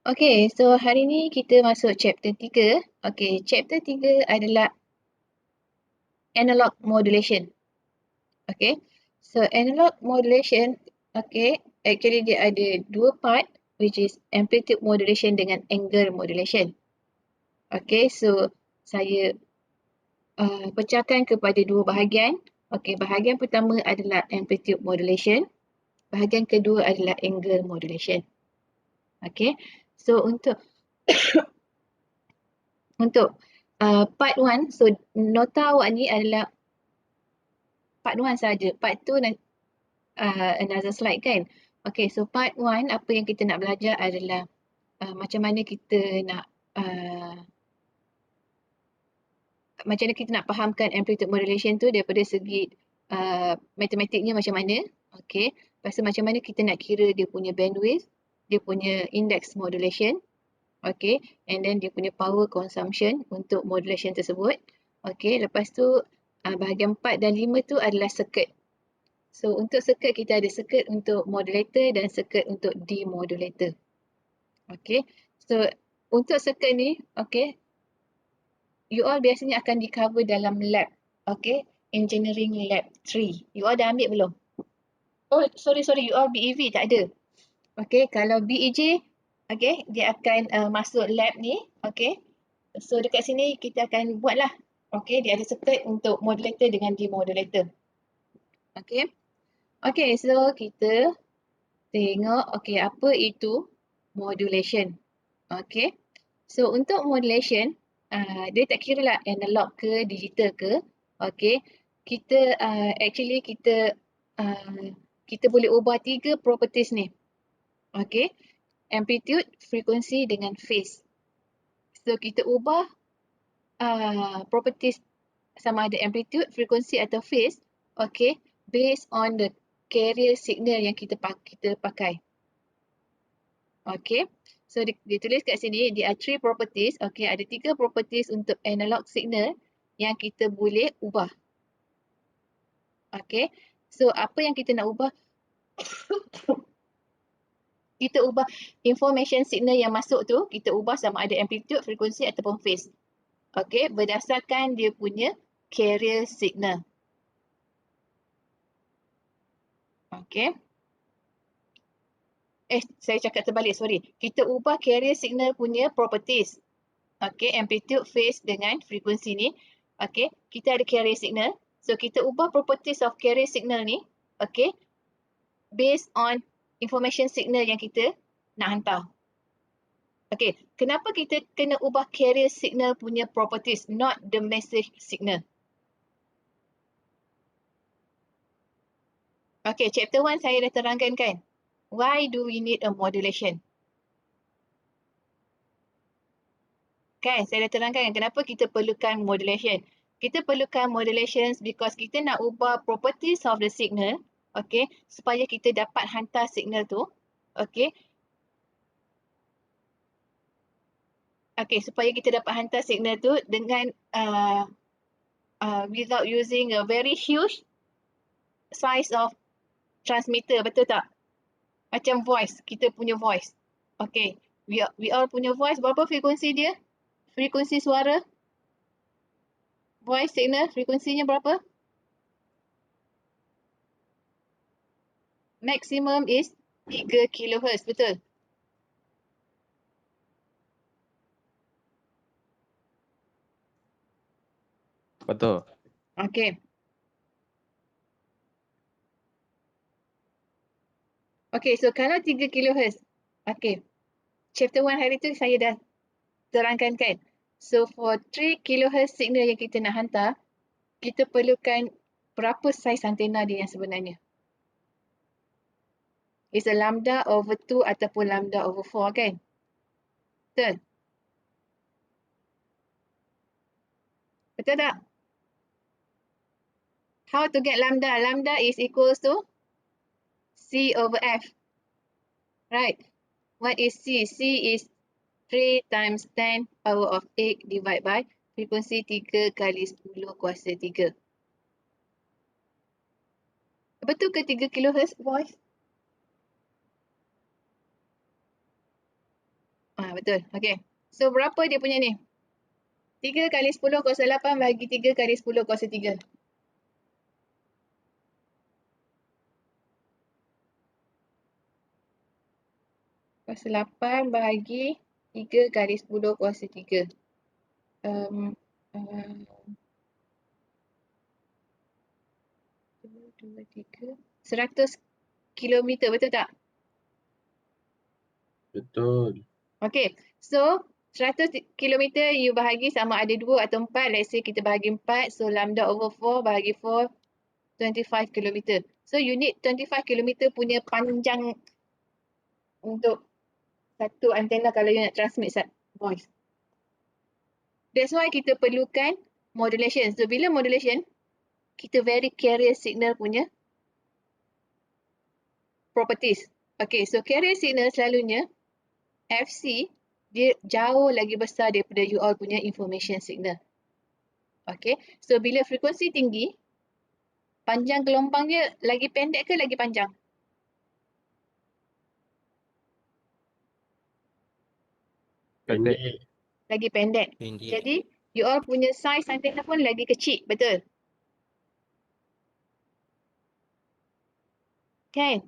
Okay, so hari ni kita masuk chapter 3. Okay, chapter 3 adalah analog modulation. Okay, so analog modulation, okay, actually dia ada dua part, which is amplitude modulation dengan angle modulation. Okay, so saya pecahkan kepada dua bahagian. Okay, bahagian pertama adalah amplitude modulation. Bahagian kedua adalah angle modulation. Okay, so untuk part 1, so nota awak ni adalah part 1 saja. Part 2 another slide kan. Okay, so part 1 apa yang kita nak belajar adalah macam mana kita nak fahamkan amplitude modulation tu daripada segi matematiknya macam mana. Okay, lepas tu macam mana kita nak kira dia punya bandwidth, dia punya index modulation. Okay, and then dia punya power consumption untuk modulation tersebut. Okay, lepas tu bahagian 4 dan 5 tu adalah circuit. So untuk circuit kita ada circuit untuk modulator dan circuit untuk demodulator. Okay, so untuk circuit ni, okay, you all biasanya akan di cover dalam lab. Okay, engineering lab 3. You all dah ambil belum? Oh, sorry, you all BEV tak ada. Okay, kalau BEJ, okay, dia akan masuk lab ni. Okay, so dekat sini kita akan buat lah. Okay, dia ada circuit untuk modulator dengan demodulator. Okay, okay, so kita tengok, okay, apa itu modulation. Okay, so untuk modulation, dia tak kira lah analog ke digital ke. Okay, kita actually kita boleh ubah 3 properties ni. Okay, amplitude, frekuensi dengan phase. So kita ubah properties sama ada amplitude, frekuensi atau phase, okay, based on the carrier signal yang kita pakai. Okay, so ditulis kat sini, there are 3 properties. Okay, ada 3 properties untuk analog signal yang kita boleh ubah. Okay, so apa yang kita nak ubah? Kita ubah information signal yang masuk tu, kita ubah sama ada amplitude, frekuensi ataupun phase. Okay, berdasarkan dia punya carrier signal. Okay. Saya cakap terbalik, sorry. Kita ubah carrier signal punya properties. Okay, amplitude, phase dengan frekuensi ni. Okay, kita ada carrier signal. So, kita ubah properties of carrier signal ni. Okay, based on information signal yang kita nak hantar. Okay, kenapa kita kena ubah carrier signal punya properties, not the message signal? Okay, chapter 1 saya dah terangkan kan? Why do we need a modulation? Kan, saya dah terangkan kenapa kita perlukan modulation. Kita perlukan modulation because kita nak ubah properties of the signal, okay, supaya kita dapat hantar signal tu, okay. Okay, supaya kita dapat hantar signal tu dengan without using a very huge size of transmitter, betul tak? Macam voice, kita punya voice. Okay, we all punya voice, berapa frekuensi dia? Frekuensi suara? Voice signal, frekuensinya berapa? Maximum is 3 kHz, betul? Betul. Okay. Okay, so kalau 3 kHz, okay. Chapter 1 hari tu saya dah terangkan kan. So for 3 kHz signal yang kita nak hantar, kita perlukan berapa saiz antena dia yang sebenarnya? It's a lambda over 2 ataupun lambda over 4 kan? Betul? Betul tak? How to get lambda? Lambda is equals to C over F. Right. What is C? C is 3 times 10 power of 8 divided by frekuensi 3 kali 10 kuasa 3. Betul ke 3 kHz voice? Betul. Okay. So berapa dia punya ni? 3 kali 10 kuasa 8 bahagi 3 kali 10 kuasa 3. Kuasa 8 bahagi 3 kali 10 kuasa 3. 100 kilometer, betul tak? Betul. Okay, so 100 kilometer you bahagi sama ada 2 atau 4. Let's say kita bahagi 4. So lambda over 4 bahagi 4, 25 kilometer. So you need 25 kilometer punya panjang untuk satu antena kalau you nak transmit voice. That's why kita perlukan modulation. So bila modulation, kita vary carrier signal punya properties. Okay, so carrier signal selalunya FC dia jauh lagi besar daripada you all punya information signal. Okay, so bila frekuensi tinggi, panjang gelombangnya lagi pendek ke lagi panjang? Pendek. Lagi pendek. Jadi, you all punya size antena pun lagi kecil, betul? Kan?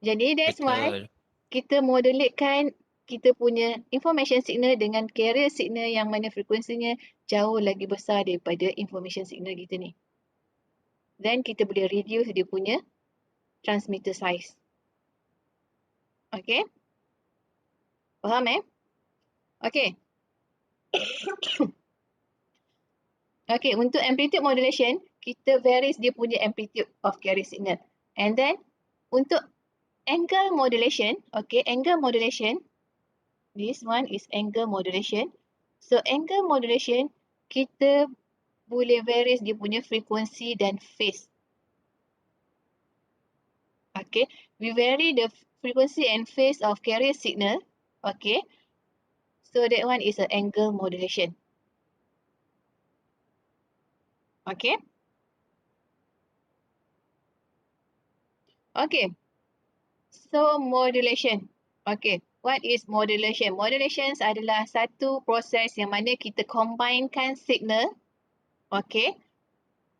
Jadi, that's why kita modulatekan kita punya information signal dengan carrier signal yang mana frekuensinya jauh lagi besar daripada information signal kita ni. Then, kita boleh reduce dia punya transmitter size. Okay? Faham Okay. Okay, untuk amplitude modulation, kita varies dia punya amplitude of carrier signal. And then, untuk angle modulation, okay, angle modulation, this one is angle modulation. So, angle modulation, kita boleh varies dia punya frekuensi dan phase. Okay, we vary the frequency and phase of carrier signal. Okay, so that one is an angle modulation. Okay. Okay. So, modulation. Okay. What is modulation? Modulations adalah satu proses yang mana kita combinekan signal. Okay.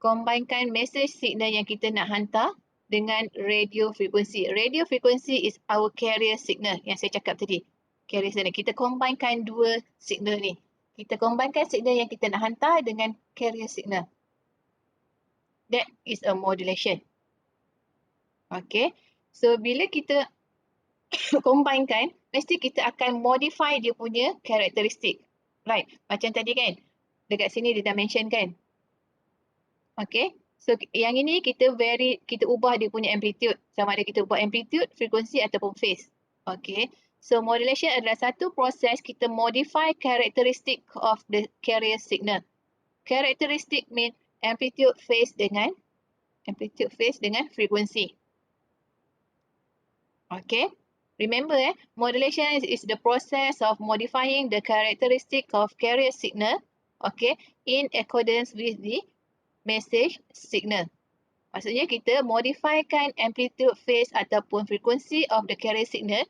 Combinekan message signal yang kita nak hantar dengan radio frequency. Radio frequency is our carrier signal yang saya cakap tadi. Carrier signal. Kita combinekan dua signal ni. Kita combinekan signal yang kita nak hantar dengan carrier signal. That is a modulation. Okay. So, bila kita combinekan, mesti kita akan modify dia punya karakteristik. Right. Macam tadi kan. Dekat sini dia dah mention kan. Okay. So, yang ini kita ubah dia punya amplitude. Sama ada kita ubah amplitude, frekuensi ataupun phase. Okay. So, modulation adalah satu proses kita modify karakteristik of the carrier signal. Karakteristik mean amplitude, phase dengan frekuensi. Okay. Remember, modulation is the process of modifying the characteristic of carrier signal, okay, in accordance with the message signal. Maksudnya kita modifykan amplitude, phase ataupun frekuensi of the carrier signal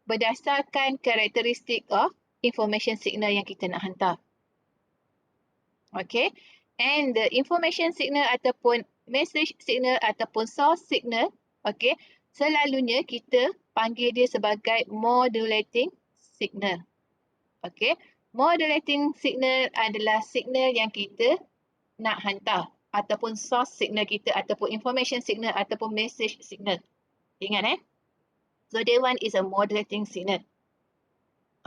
berdasarkan karakteristik of information signal yang kita nak hantar. Okay. And the information signal ataupun message signal ataupun source signal, okay, selalunya kita panggil dia sebagai modulating signal. Okay. Modulating signal adalah signal yang kita nak hantar ataupun source signal kita ataupun information signal ataupun message signal. Ingat So that one is a modulating signal.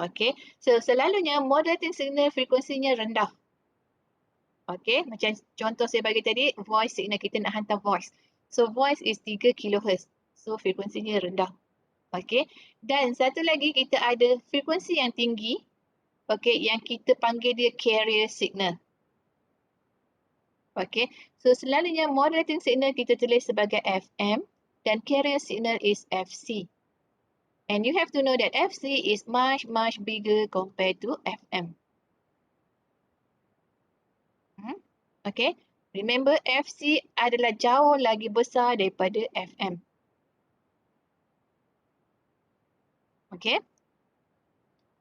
Okay. So selalunya modulating signal frekuensinya rendah. Okay. Macam contoh saya bagi tadi, voice signal kita nak hantar voice. So voice is 3 kHz. So frekuensinya rendah. Okay. Dan satu lagi kita ada frekuensi yang tinggi. Okay. Yang kita panggil dia carrier signal. Okay. So selalunya modulating signal kita tulis sebagai FM dan carrier signal is FC. And you have to know that FC is much bigger compared to FM. Okay. Remember, FC adalah jauh lagi besar daripada FM. Okay.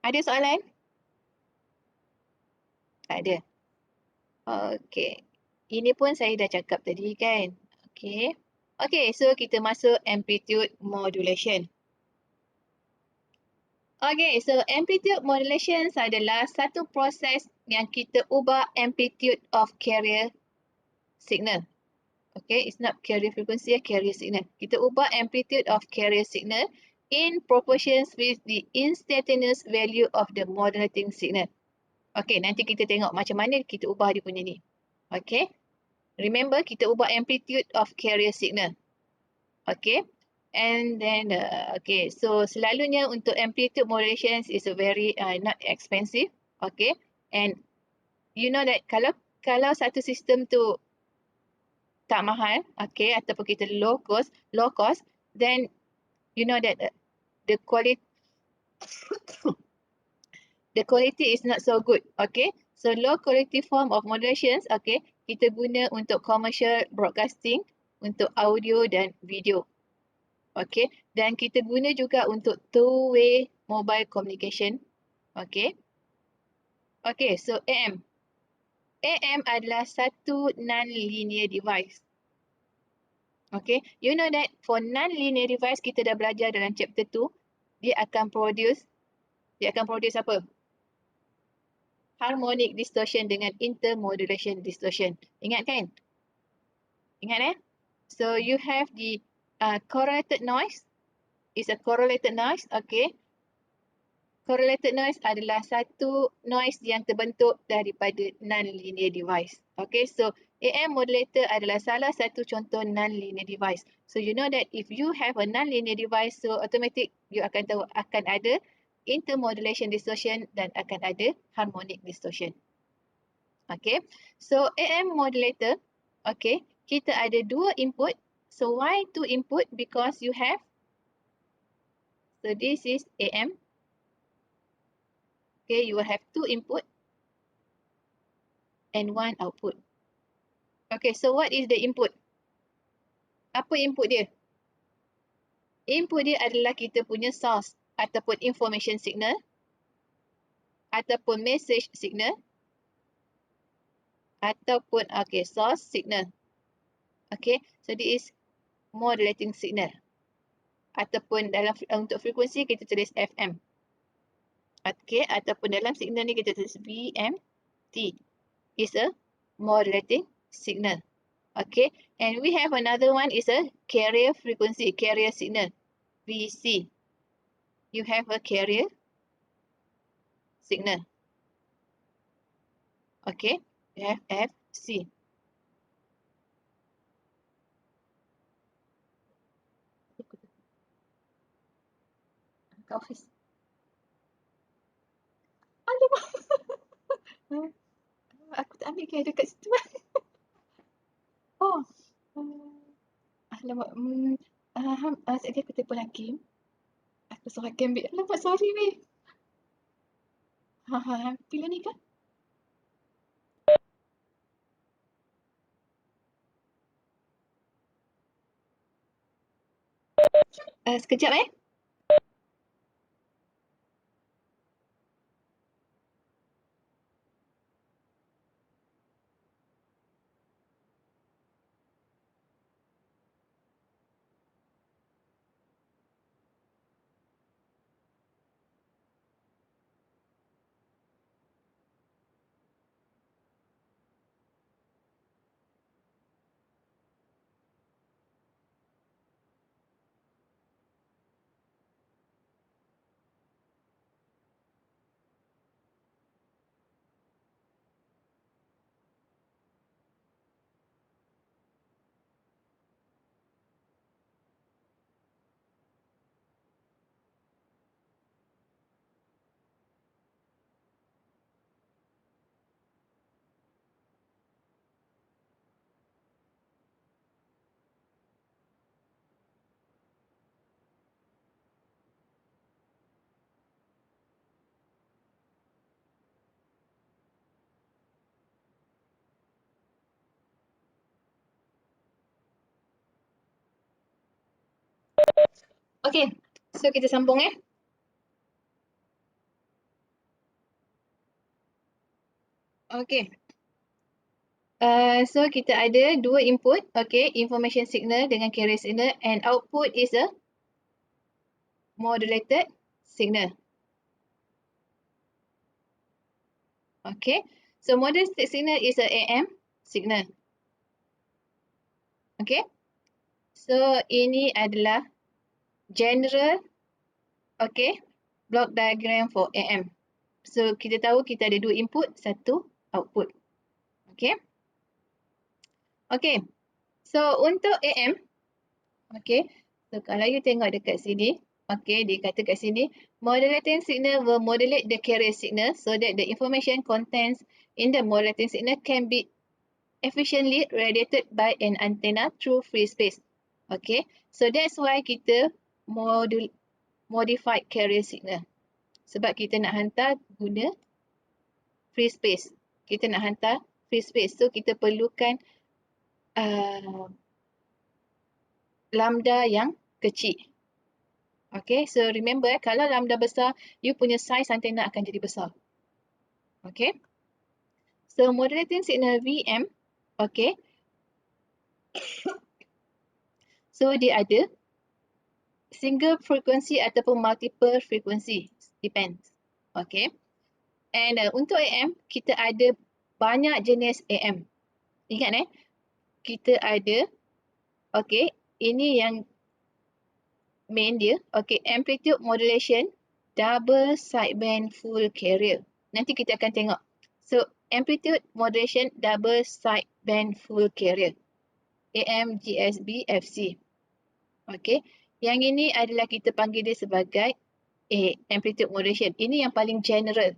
Ada soalan? Tak ada. Okey. Ini pun saya dah cakap tadi kan. Okey. Okey, so kita masuk amplitude modulation. Okey, so amplitude modulation adalah satu proses yang kita ubah amplitude of carrier signal. Okay, it's not carrier frequency, carrier signal. Kita ubah amplitude of carrier signal in proportions with the instantaneous value of the modulating signal. Okay, nanti kita tengok macam mana kita ubah dia punya ni. Okay, remember kita ubah amplitude of carrier signal. Okay, and then okay, so selalunya untuk amplitude modulations is a very not expensive. Okay, and you know that kalau satu sistem tu tak mahal, okay, ataupun kita low cost, then you know that the quality the quality is not so good, okay. So low quality form of modulations, okay, kita guna untuk commercial broadcasting, untuk audio dan video, okay. Dan kita guna juga untuk two-way mobile communication, okay. Okay, so AM. AM adalah satu non-linear device. Okay, you know that for non-linear device kita dah belajar dalam chapter 2, dia akan produce apa? Harmonic distortion dengan intermodulation distortion. Ingat kan? Ingat So you have the correlated noise. It's a correlated noise, okay. Correlated noise adalah satu noise yang terbentuk daripada non-linear device. Okay, so AM modulator adalah salah satu contoh non-linear device. So you know that if you have a non-linear device, so automatic you akan tahu akan ada intermodulation distortion dan akan ada harmonic distortion. Okay, so AM modulator, okay, kita ada dua input. So why two input? Because you have, so this is AM. Okay, you will have two input and one output. Okay, so what is the input? Apa input dia? Input dia adalah kita punya source ataupun information signal ataupun message signal ataupun okay, source signal. Okay, so this is modulating signal ataupun dalam untuk frekuensi kita tulis FM. Okay, ataupun dalam signal ni kita tulis VMT. Is a modulating signal. Okay, and we have another one is a carrier frequency, carrier signal, VC. You have a carrier signal. Okay, you have FC. Office. Alamak. Aku tak ambil kan dekat situ. Oh. Alamak. Sekejap aku telefon Hakim. Aku suruh Hakim ambil. Alamak, sorry weh. Pilih ni kan? Sekejap Okay, so kita sambung . Okay. So kita ada dua input, okay, information signal dengan carrier signal, and output is a modulated signal. Okay, so modulated signal is a AM signal. Okay, so ini adalah general, okay, block diagram for AM. So kita tahu kita ada dua input, satu output. Okay. Okay, so untuk AM, okay, so kalau you tengok dekat sini, okay, dia kata kat sini, modulating signal will modulate the carrier signal so that the information contents in the modulating signal can be efficiently radiated by an antenna through free space. Okay, so that's why kita modified carrier signal. Sebab kita nak hantar guna free space. Kita nak hantar free space. So kita perlukan lambda yang kecil. Okay, so remember kalau lambda besar, you punya size antena akan jadi besar. Okay, so modulating signal VM, okay, so dia ada single frequency ataupun multiple frequency, depends. Okay, and untuk AM, kita ada banyak jenis AM. Ingat kita ada, okay, ini yang main dia, okay, amplitude modulation, double sideband full carrier. Nanti kita akan tengok. So, amplitude modulation, double sideband full carrier. AM, GSB, FC. Okay, yang ini adalah kita panggil dia sebagai amplitude modulation. Ini yang paling general.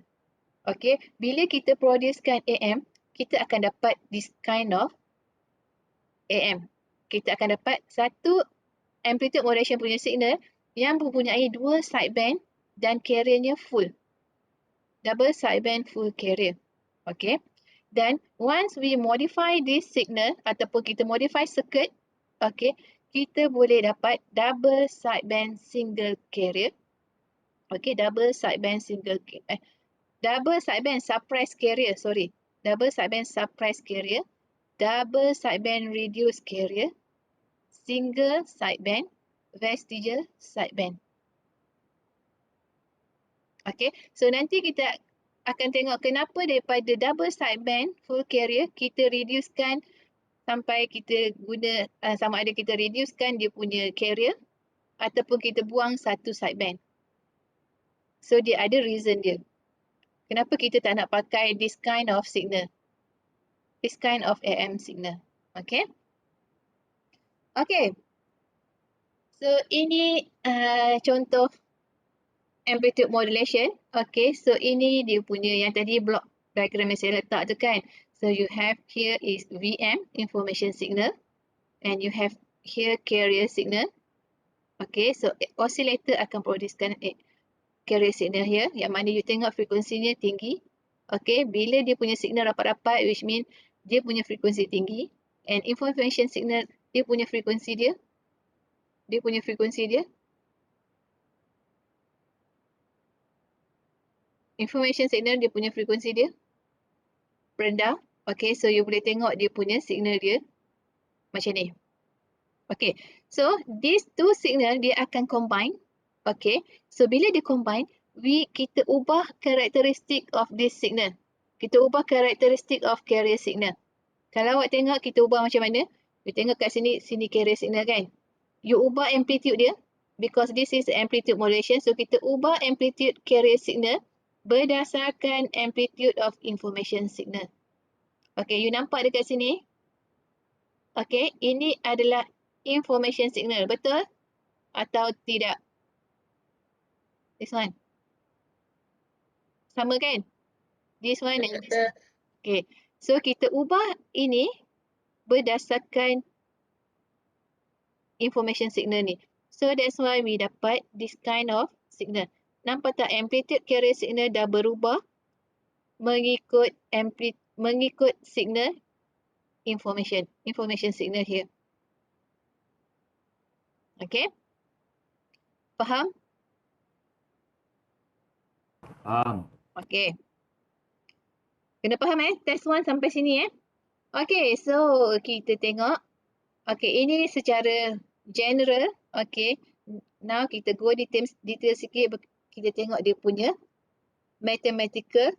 Okay, bila kita producekan AM, kita akan dapat this kind of AM. Kita akan dapat satu amplitude modulation punya signal yang mempunyai dua sideband dan carriernya full. Double sideband full carrier. Okay. Dan once we modify this signal ataupun kita modify circuit, okay, kita boleh dapat double sideband single carrier. Okay, double sideband suppressed carrier, sorry. Double sideband suppressed carrier, double sideband reduced carrier, single sideband, vestigial sideband. Okay, so nanti kita akan tengok kenapa daripada double sideband full carrier kita reducekan sampai kita guna sama ada kita reducekan dia punya carrier ataupun kita buang satu sideband. So dia ada reason dia. Kenapa kita tak nak pakai this kind of signal? This kind of AM signal. Okay. Okay. So ini contoh amplitude modulation. Okay, so ini dia punya yang tadi block diagram yang saya letak tu kan. So you have here is VM, information signal, and you have here carrier signal. Okay, so oscillator akan producekan carrier signal here, yang mana you tengok frekuensinya tinggi. Okay, bila dia punya signal rapat-rapat, which mean dia punya frekuensi tinggi, and information signal dia punya frekuensi dia. Information signal dia punya frekuensi dia rendah. Okay, so you boleh tengok dia punya signal dia macam ni. Okay, so these two signal dia akan combine. Okay, so bila dia combine, kita ubah karakteristik of this signal. Kita ubah karakteristik of carrier signal. Kalau awak tengok kita ubah macam mana? You tengok kat sini carrier signal kan? You ubah amplitude dia, because this is amplitude modulation. So kita ubah amplitude carrier signal berdasarkan amplitude of information signal. Okay, you nampak dekat sini? Okay, ini adalah information signal, betul? Atau tidak? This one. Sama kan? This one and this one. Okay, so kita ubah ini berdasarkan information signal ni. So that's why we dapat this kind of signal. Nampak tak amplitude carrier signal dah berubah mengikut signal information signal here. Okay? Faham? Faham. Okay. Kena faham test 1 sampai sini Okay, so kita tengok. Okay, ini secara general. Okay, now kita go detail sikit. Kita tengok dia punya mathematical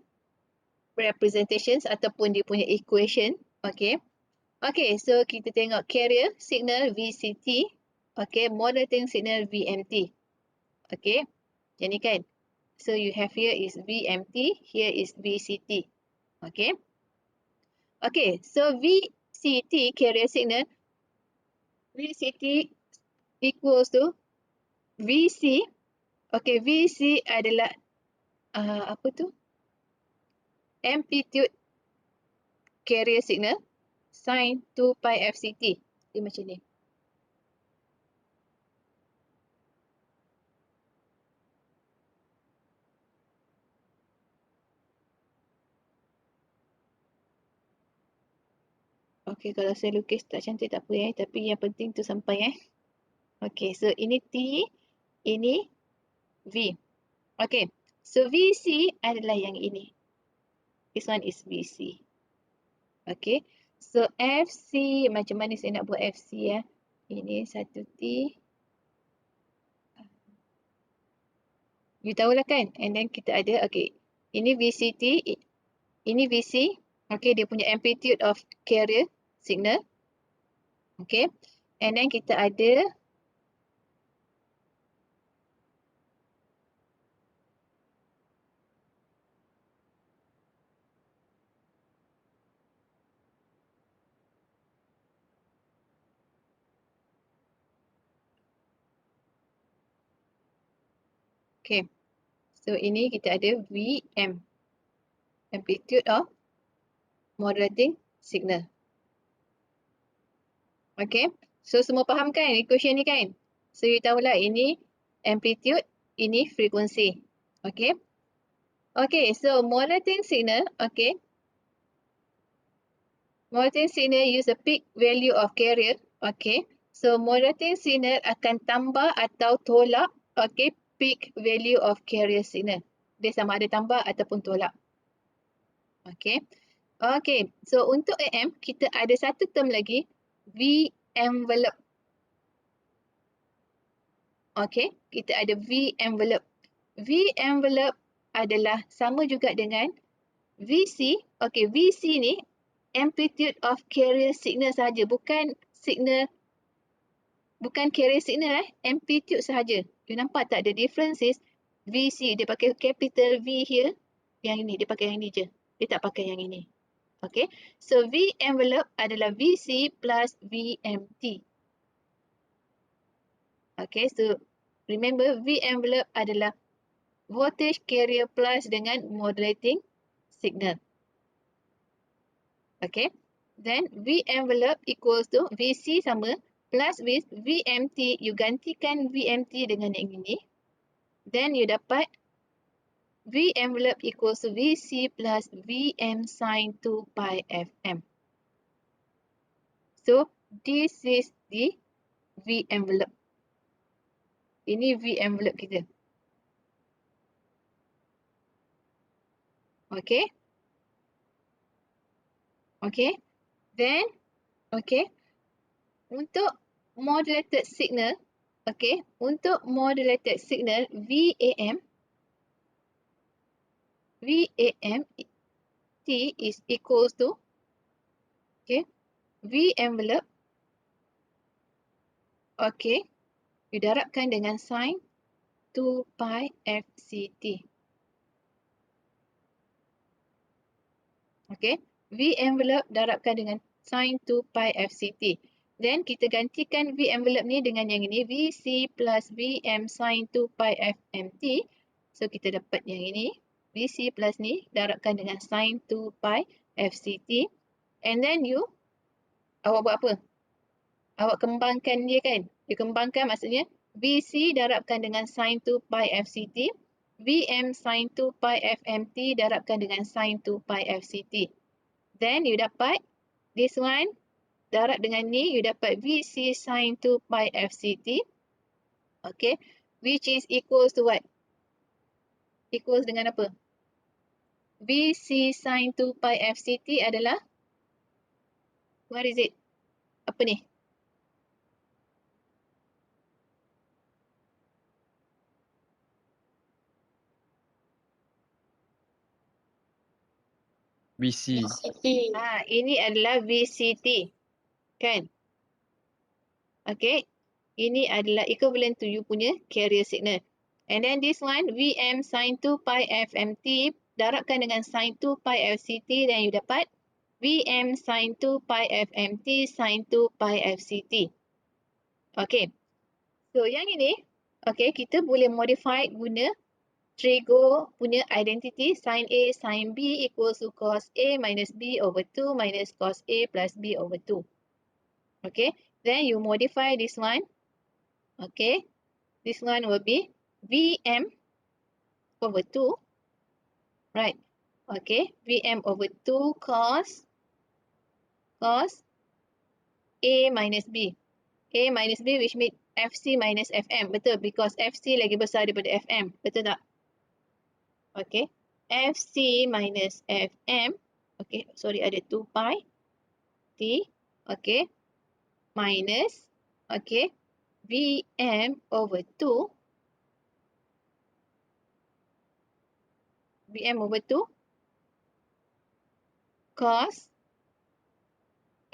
representations ataupun dia punya equation. Okay. Okay, so kita tengok carrier signal VCT. Okay, modulating signal VMT. Okay, macam ni kan. So you have here is VMT, here is VCT. Okay. Okay, so VCT carrier signal, VCT equals to VC. Okay, VC adalah apa tu? Amplitude carrier signal sin 2 pi FCT. Dia macam ni. Okay, kalau saya lukis tak cantik tak apa tapi yang penting tu sampai Okay, so ini T, ini V. Okay, so VC adalah yang ini. This one is VC. Okay, so FC, macam mana saya nak buat FC Ini 1T. You tahulah kan? And then kita ada, okay, ini VCT, ini VC. Okay, dia punya amplitude of carrier signal. Okay, and then kita ada okay, so ini kita ada VM, amplitude of modulating signal. Okay, so semua faham kan equation ni kan? So you tahulah ini amplitude, ini frequency. Okay. Okay, so modulating signal, okay. Modulating signal use the peak value of carrier. Okay, so modulating signal akan tambah atau tolak, okay, peak value of carrier signal. Dia sama ada tambah ataupun tolak. Okay. Okay, so untuk AM, kita ada satu term lagi, V envelope. Okay, kita ada V envelope. V envelope adalah sama juga dengan VC. Okay, VC ni amplitude of carrier signal saja, bukan signal, bukan carrier signal amplitude sahaja. You nampak tak the differences? VC dia pakai capital V here, yang ini dia pakai yang ini je. Dia tak pakai yang ini. Okay, so V envelope adalah VC plus VMT. Okay, so remember V envelope adalah voltage carrier plus dengan modulating signal. Okay, then V envelope equals to VC sama plus with VMT. You gantikan VMT dengan yang ini. Then you dapat V envelope equals to VC plus VM sin 2 pi FM. So this is the V envelope. Ini V envelope kita. Okay. Okay. Then, okay. Untuk modulated signal, okay. Untuk modulated signal VAM T is equals to, okay, V envelope, okay, you darabkan dengan sin 2 pi FCT. Okay, V envelope darabkan dengan sin 2 pi FCT. Then kita gantikan V envelope ni dengan yang ini, VC plus VM sin 2 pi FMT. So kita dapat yang ini, VC plus ni darabkan dengan sin 2 pi FCT. And then awak buat apa? Awak kembangkan dia kan? You kembangkan maksudnya VC darabkan dengan sin 2 pi FCT. VM sin 2 pi FMT darabkan dengan sin 2 pi FCT. Then you dapat this one darab dengan ni, you dapat VC sin 2 pi FCT. Okay, which is equals to what? Equals dengan apa? VC sin 2 pi FCT adalah, what is it? Apa ni? VC. Ini adalah VCT. Kan? Okay. Ini adalah equivalent to you punya carrier signal. And then this one, VM sin 2 pi FMT, darabkan dengan sin 2 pi FCT, dan you dapat VM sin 2 pi FMT sin 2 pi FCT. Okay. So, yang ini, okay, kita boleh modify guna Trigo punya identity sin A sin B equals to cos A minus B over 2 minus cos A plus B over 2. Okay. Then you modify this one. Okay. This one will be VM over 2. Right. Okay. VM over 2 cos A minus B. A minus B which means FC minus FM. Betul. Because FC lagi besar daripada FM. Betul tak? Okay. FC minus FM. Okay. Sorry, ada 2 pi T. Okay. Minus. Okay. VM over 2. VM over 2 cos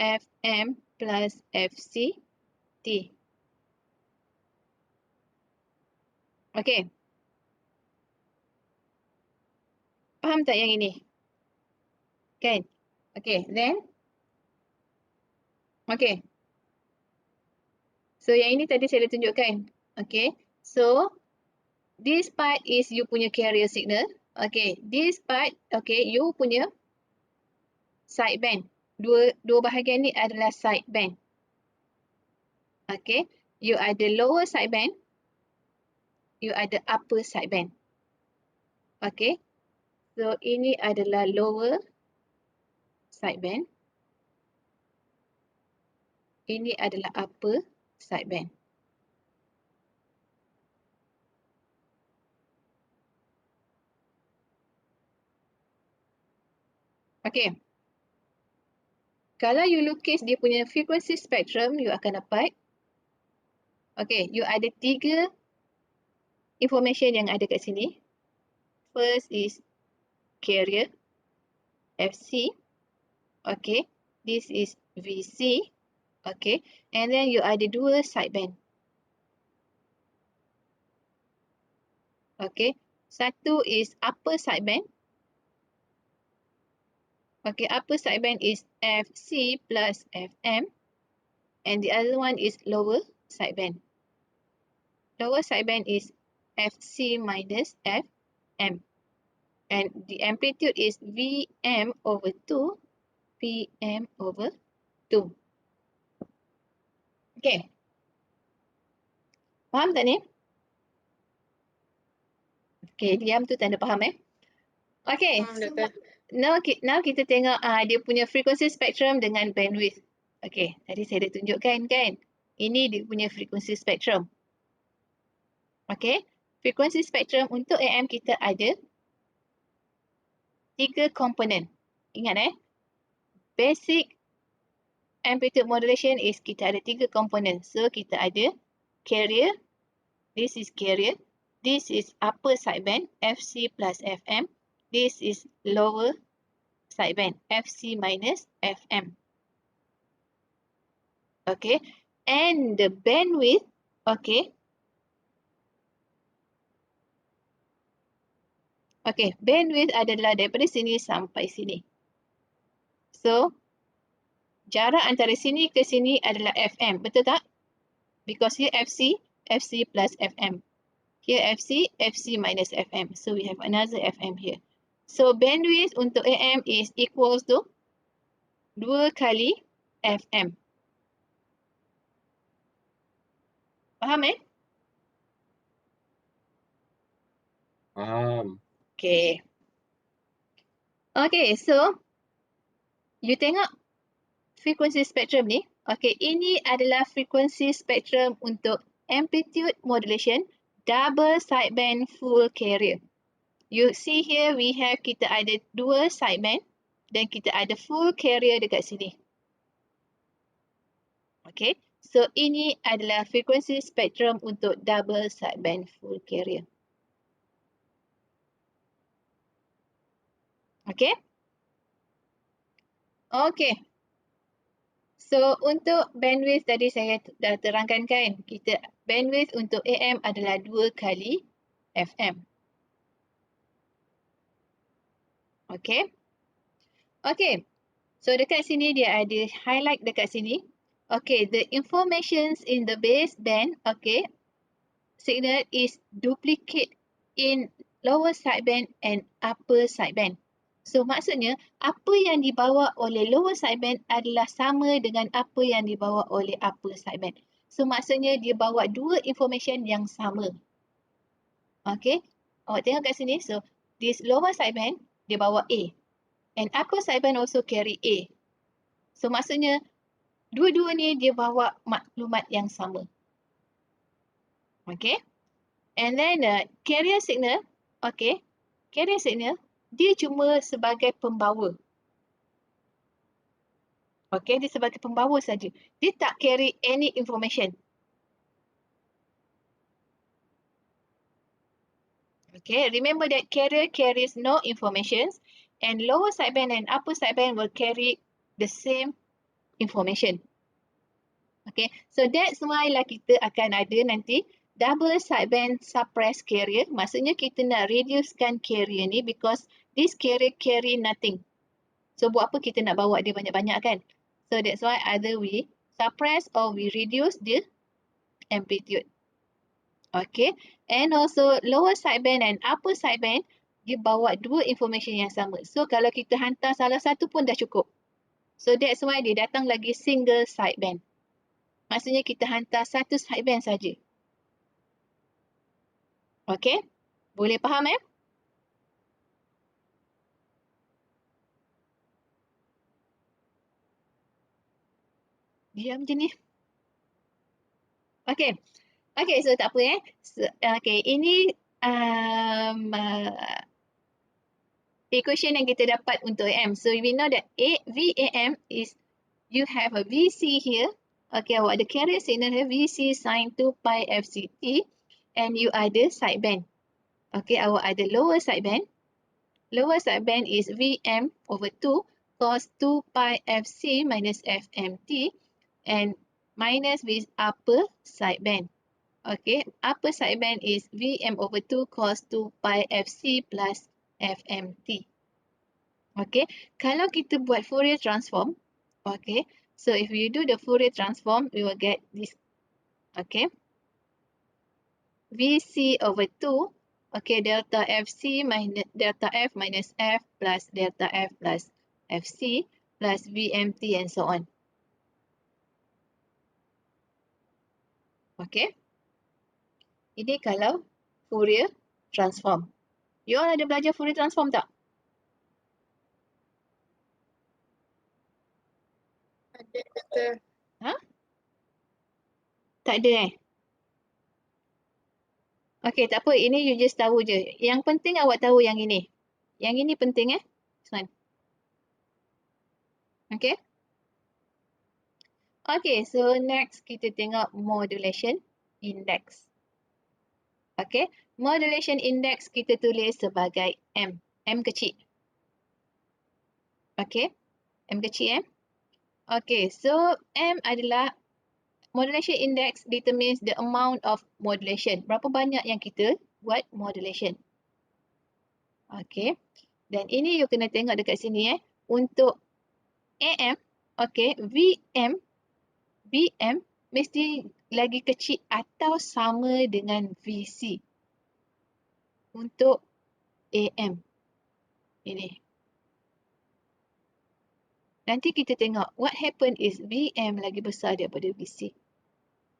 FM plus FC T. Okay. Faham tak yang ini? Kan? Okay. Then. Okay. So yang ini tadi saya dah tunjukkan. Okay. So. This part is you punya carrier signal. Okay. This part. Okay. You punya sideband. Dua bahagian ni adalah sideband. Okay. You ada lower sideband. You ada upper sideband. Okay. So ini adalah lower sideband. Ini adalah upper sideband. Okay. Kalau you lukis dia punya frequency spectrum, you akan dapat. Okay. You ada 3 information yang ada kat sini. First is carrier. FC. Okay. This is VC. Okay. And then you ada 2 sideband. Okay. Satu is upper sideband. Okay, upper sideband is FC plus FM. And the other one is lower sideband. Lower sideband is FC minus FM. And the amplitude is VM over 2, PM over 2. Okay. Faham tak ni? Okay, diam tu tanda faham Okay. Now kita tengok dia punya frequency spectrum dengan bandwidth. Okay, tadi saya dah tunjukkan kan. Ini dia punya frequency spectrum. Okay, frequency spectrum untuk AM kita ada 3 komponen. Ingat basic amplitude modulation is kita ada 3 komponen. So kita ada carrier. This is carrier. This is upper sideband FC plus FM. This is lower sideband, FC minus FM. Okay. And the bandwidth, okay. Okay, bandwidth adalah daripada sini sampai sini. So, jarak antara sini ke sini adalah FM. Betul tak? Because here FC, FC plus FM. Here FC, FC minus FM. So, we have another FM here. So, bandwidth untuk AM is equals to 2 kali FM. Faham Faham. Okay. Okay, so you tengok frequency spectrum ni. Okay, ini adalah frequency spectrum untuk amplitude modulation double sideband full carrier. You see here we have kita ada dua sideband dan kita ada full carrier dekat sini. Okay, so ini adalah frekuensi spektrum untuk double sideband full carrier. Okay. Okay. So untuk bandwidth tadi saya dah terangkan kan, kita bandwidth untuk AM adalah 2 kali FM. Okay. Okay. So dekat sini dia ada highlight dekat sini. Okay, the informations in the baseband, okay, signal is duplicate in lower sideband and upper sideband. So maksudnya apa yang dibawa oleh lower sideband adalah sama dengan apa yang dibawa oleh upper sideband. So maksudnya dia bawa dua information yang sama. Okay, awak tengok kat sini. So this lower sideband dia bawa A and upper sideband also carry A. So maksudnya dua-dua ni dia bawa maklumat yang sama. Okay. And then carrier signal, okay, carrier signal dia cuma sebagai pembawa. Okay, dia sebagai pembawa saja. Dia tak carry any information. Okay, remember that carrier carries no informations and lower sideband and upper sideband will carry the same information. Okay, so that's why lah kita akan ada nanti double sideband suppressed carrier. Maksudnya kita nak reducekan carrier ni because this carrier carry nothing. So buat apa kita nak bawa dia banyak-banyak kan? So that's why either we suppress or we reduce the amplitude. Okay, and also lower sideband and upper sideband dia bawa dua information yang sama. So kalau kita hantar salah satu pun dah cukup. So that's why dia datang lagi single sideband. Maksudnya kita hantar satu sideband saja. Okay, boleh faham eh? Diam je ni. Okay. Okay, so tak apa eh. So, okay, ini equation yang kita dapat untuk AM. So we know that VAM is you have a VC here. Okay, awak ada carrier signal here VC sin 2 pi FCT and you ada sideband. Okay, awak ada lower sideband. Lower sideband is VM over 2 cos 2 pi FC minus FMT and minus with upper sideband. Okay, upper sideband is VM over 2 cos 2 pi FC plus FMT. Okay, kalau kita buat Fourier transform, okay, so if you do the Fourier transform, we will get this. Okay, VC over 2, okay, delta FC minus delta F minus F plus delta F plus FC plus VMT and so on. Okay, ini kalau Fourier transform. You all ada belajar Fourier transform tak? Ada. Ha? Tak ada eh? Okay, tak apa. Ini you just tahu je. Yang penting awak tahu yang ini. Yang ini penting eh. This one. Okay. Okay, so next kita tengok modulation index. Okay, modulation index kita tulis sebagai M. M kecil. Okay, M kecil. Okay, so M adalah modulation index determines the amount of modulation. Berapa banyak yang kita buat modulation. Okay, dan ini you kena tengok dekat sini eh. Untuk AM, okay, VM mesti lagi kecil atau sama dengan VC. Untuk AM. Ini. Nanti kita tengok what happen is VM lagi besar daripada VC.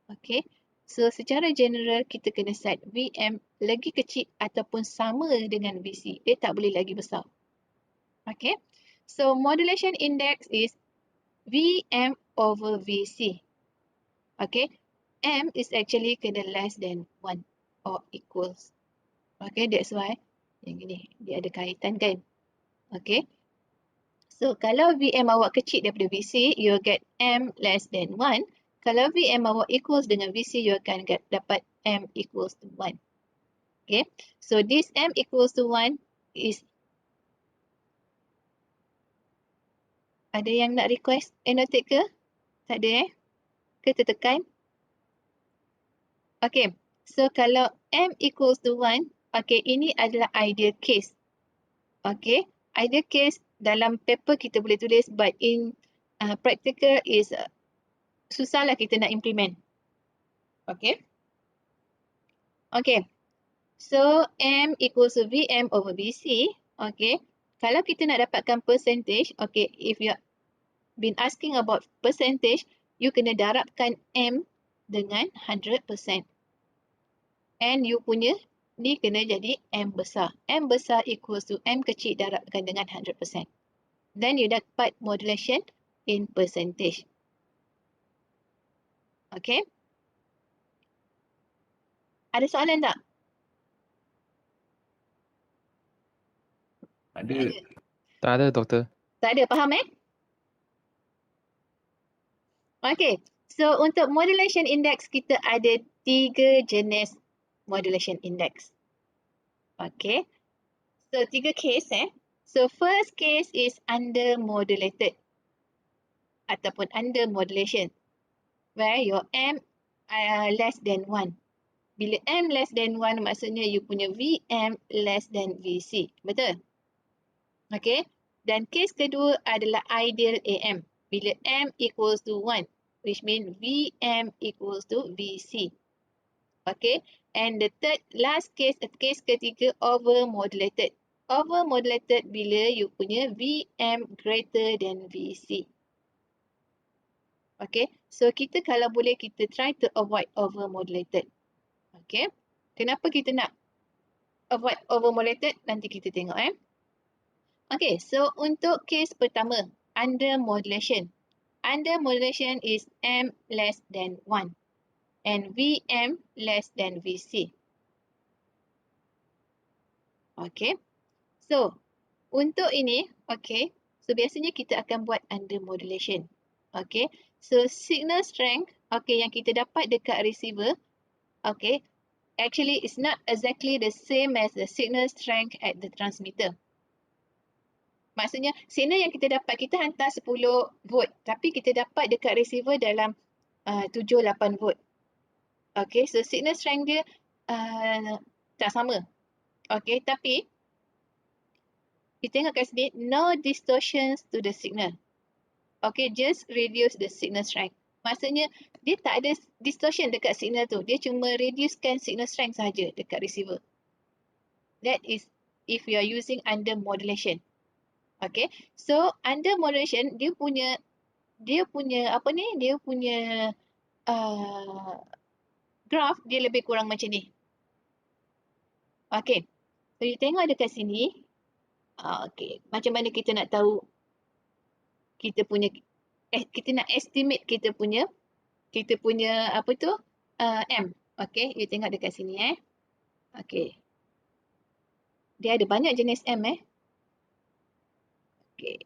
Okay. So secara general kita kena set VM lagi kecil ataupun sama dengan VC. Dia tak boleh lagi besar. Okay. So modulation index is VM over VC. Okay. M is actually kena less than 1 or equals. Okay, that's why Yang ini, dia ada kaitan kan? Okay. So, kalau VM awak kecil daripada VC, you get M less than 1. Kalau VM awak equals dengan VC, you akan dapat M equals to 1. Okay. So, this M equals to 1 is... Ada yang nak request annotate ke? Tak ada Ke tertekan? Okay. So, kalau M equals to 1, okay, ini adalah ideal case. Okay. Ideal case dalam paper kita boleh tulis, but in practical is susahlah kita nak implement. Okay. Okay. So, M equals to VM over VC. Okay. Kalau kita nak dapatkan percentage, okay, if you been asking about percentage, you kena darabkan M dengan 100%. And you punya ni kena jadi M besar. M besar equals to M kecil darabkan dengan 100%. Then you dapat modulation in percentage. Okay. Ada soalan tak? Ada. Tak ada, doktor. Tak ada, faham Okay. So, untuk modulation index, kita ada 3 jenis modulation index. Okay. So, 3 case So, first case is under modulated ataupun under modulation, where your M less than 1. Bila M less than 1, maksudnya you punya VM less than VC. Betul? Okay. Dan case kedua adalah ideal AM. Bila M equals to 1, which means VM equals to VC. Okay. And the third, last case, case ketiga, over-modulated. Over-modulated bila you punya VM greater than VC. Okay. So, kita kalau boleh, kita try to avoid over-modulated. Okay. Kenapa kita nak avoid over-modulated? Nanti kita tengok Okay. So, untuk case pertama, under modulation. Under modulation is M less than 1 and VM less than VC. Okay. So, untuk ini, okay. So, biasanya kita akan buat under modulation. Okay. So, signal strength, okay, yang kita dapat dekat receiver, okay, actually it's not exactly the same as the signal strength at the transmitter. Maksudnya, signal yang kita dapat, kita hantar 10 volt, tapi kita dapat dekat receiver dalam 7-8 volt. Okay, so signal strength dia tak sama. Okay, tapi kita tengok kat sini, no distortions to the signal. Okay, just reduce the signal strength. Maksudnya, dia tak ada distortion dekat signal tu. Dia cuma reducekan signal strength sahaja dekat receiver. That is if you are using under modulation. Okay, so under modulation, dia punya apa ni? Dia punya graph, dia lebih kurang macam ni. Okay, so you tengok dekat sini. Okay, macam mana kita nak tahu kita punya, kita nak estimate kita punya apa tu, M. Okay, you tengok dekat sini Okay. Dia ada banyak jenis M Okay.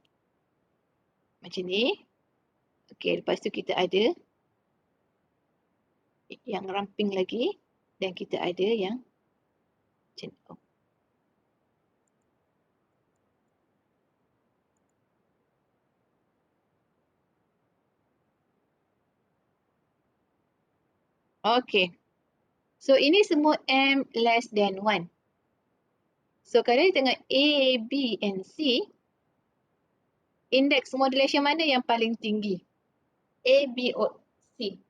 Macam ni. Okay, lepas tu kita ada yang ramping lagi dan kita ada yang macam ni. Okay. So, ini semua M less than 1. So, kalau kita tengok A, B and C, index modulation mana yang paling tinggi? A, B or C?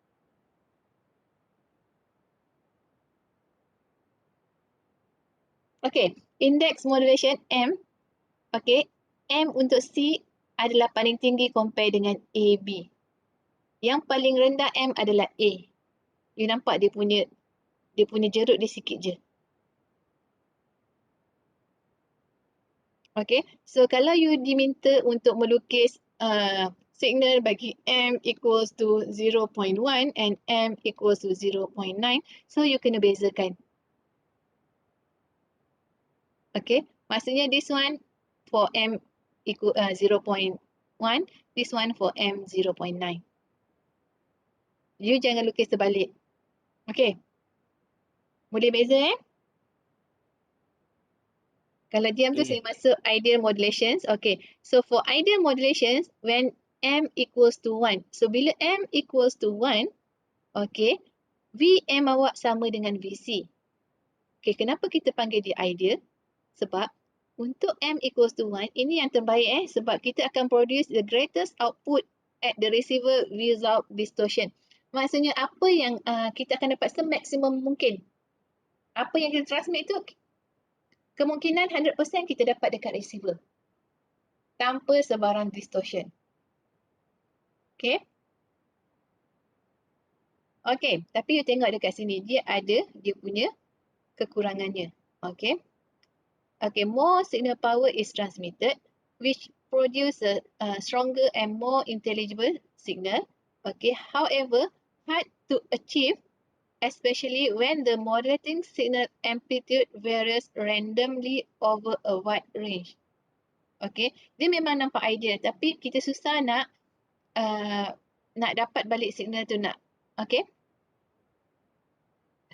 Okay, index modulation M. Okay, M untuk C adalah paling tinggi compare dengan A, B. Yang paling rendah M adalah A. You nampak dia punya jerut dia sikit je. Okay, so kalau you diminta untuk melukis signal bagi M equals to 0.1 and M equals to 0.9, so you kena bezakan. Okay, maksudnya this one for M equal 0.1, this one for M 0.9. You jangan lukis terbalik. Okay, boleh beza Kalau diam tu saya masuk ideal modulations. Okay, so for ideal modulations, when M equals to 1. So bila M equals to 1, okay, VM awak sama dengan VC. Okay, kenapa kita panggil dia ideal? Sebab untuk M equals to 1, ini yang terbaik sebab kita akan produce the greatest output at the receiver without distortion. Maksudnya apa yang kita akan dapat semaksimum mungkin. Apa yang kita transmit tu kemungkinan 100% kita dapat dekat receiver tanpa sebarang distortion. Okay. Okay, tapi you tengok dekat sini, dia ada dia punya kekurangannya. Okay. Okay, more signal power is transmitted, which produce a stronger and more intelligible signal. Okay, however, hard to achieve, especially when the modulating signal amplitude varies randomly over a wide range. Okay, dia memang nampak ideal, tapi kita susah nak dapat balik signal tu nak. Okay,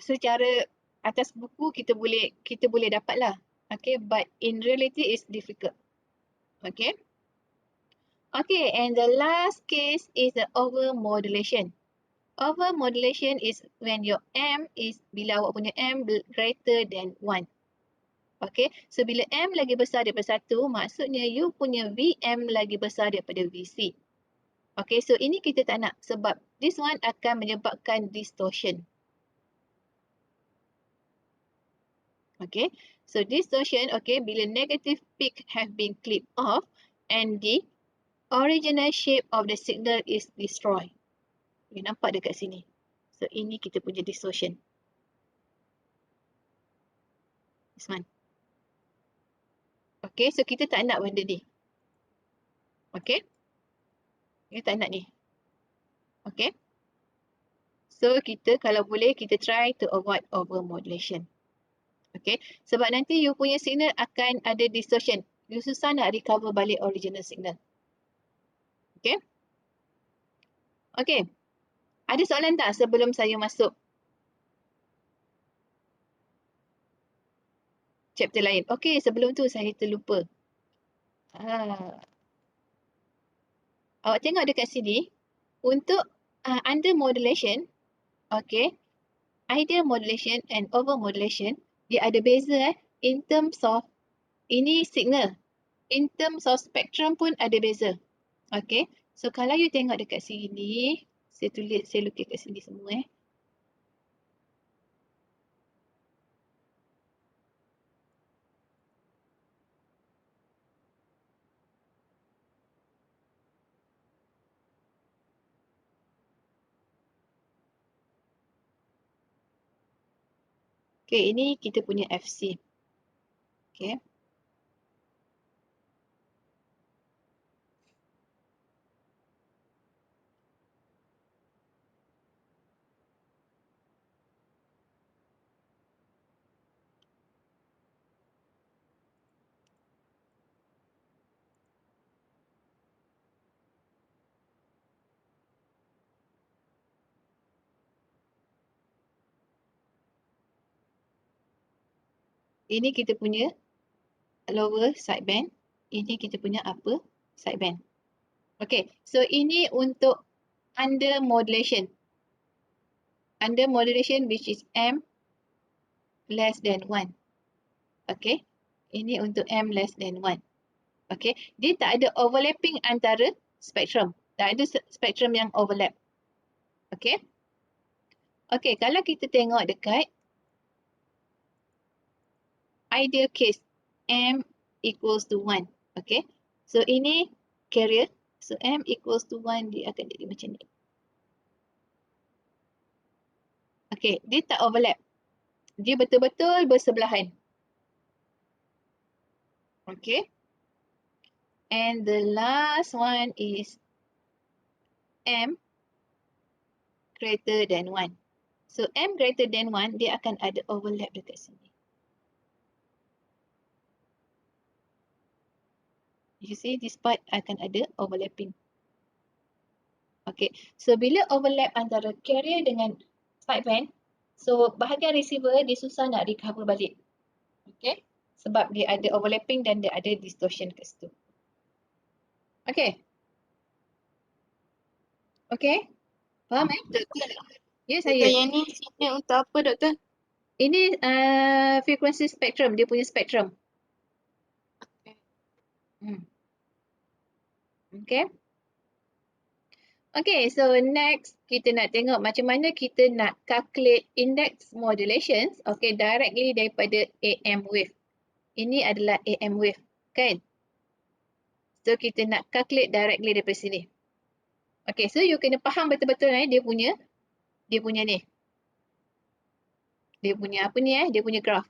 secara atas buku kita boleh dapat lah. Okay, but in reality it's difficult. Okay. Okay, and the last case is the overmodulation. Overmodulation is when your M is, bila awak punya M greater than 1. Okay, so bila M lagi besar daripada 1, maksudnya you punya VM lagi besar daripada VC. Okay, so ini kita tak nak sebab this one akan menyebabkan distortion. Okay, so distortion, okay, bila negative peak have been clipped off and the original shape of the signal is destroyed. You nampak dekat sini. So, ini kita punya distortion. This one. Okay, so kita tak nak benda ni. Okay. Kita tak nak ni. Okay. So, kita kalau boleh, kita try to avoid overmodulation. Okay, sebab nanti you punya signal akan ada distortion. You susah nak recover balik original signal. Okay. Okay. Ada soalan tak sebelum saya masuk chapter lain? Okay, sebelum tu saya terlupa. Awak tengok dekat sini, untuk under modulation, okay, ideal modulation and over modulation, dia ada beza in terms of, ini signal. In terms of spectrum pun ada beza. Okay, so kalau you tengok dekat sini, saya lukis kat sini semua Okay, ini kita punya FC. Okay. Ini kita punya lower sideband. Ini kita punya upper sideband. Okay, so ini untuk under modulation. Under modulation which is M less than 1. Okay, ini untuk M less than 1. Okay, dia tak ada overlapping antara spektrum. Tak ada spektrum yang overlap. Okay. Okay, kalau kita tengok dekat ideal case, M equals to 1. Okay, so ini carrier. So M equals to 1, dia akan jadi macam ni. Okay, dia tak overlap. Dia betul-betul bersebelahan. Okay. And the last one is M greater than 1. So M greater than 1, dia akan ada overlap dekat sini. You see this part akan ada overlapping. Okay, so bila overlap antara carrier dengan sideband, so bahagian receiver dia susah nak recover balik. Okay, sebab dia ada overlapping dan dia ada distortion kat situ. Okay. Okay, faham Doktor, Ya, doktor saya. yang ni signal untuk apa doktor? Ini frequency spectrum, dia punya spectrum. Okay. Okay, so next kita nak tengok macam mana kita nak calculate index modulations, okay, directly daripada AM wave. Ini adalah AM wave, kan? So kita nak calculate directly daripada sini. Okay, so you kena faham betul-betul dia punya ni. Dia punya apa ni dia punya graph.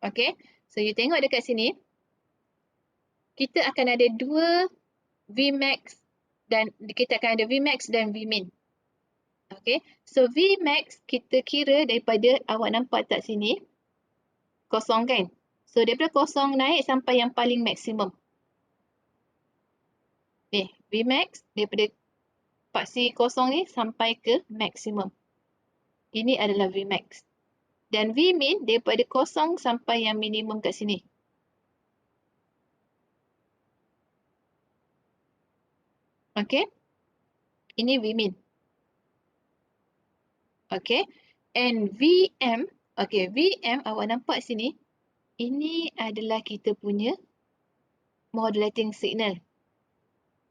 Okay, so you tengok dekat sini. Kita akan ada dua Vmax dan kita akan ada Vmax dan Vmin. Okay, so Vmax kita kira daripada awak nampak tak sini, kosong kan? So daripada kosong naik sampai yang paling maksimum. Ni, Vmax daripada paksi kosong ni sampai ke maksimum. Ini adalah Vmax. Dan Vmin daripada kosong sampai yang minimum kat sini. Okay, ini Vmin. Okay, and Vm, okay, Vm awak nampak sini, ini adalah kita punya modulating signal.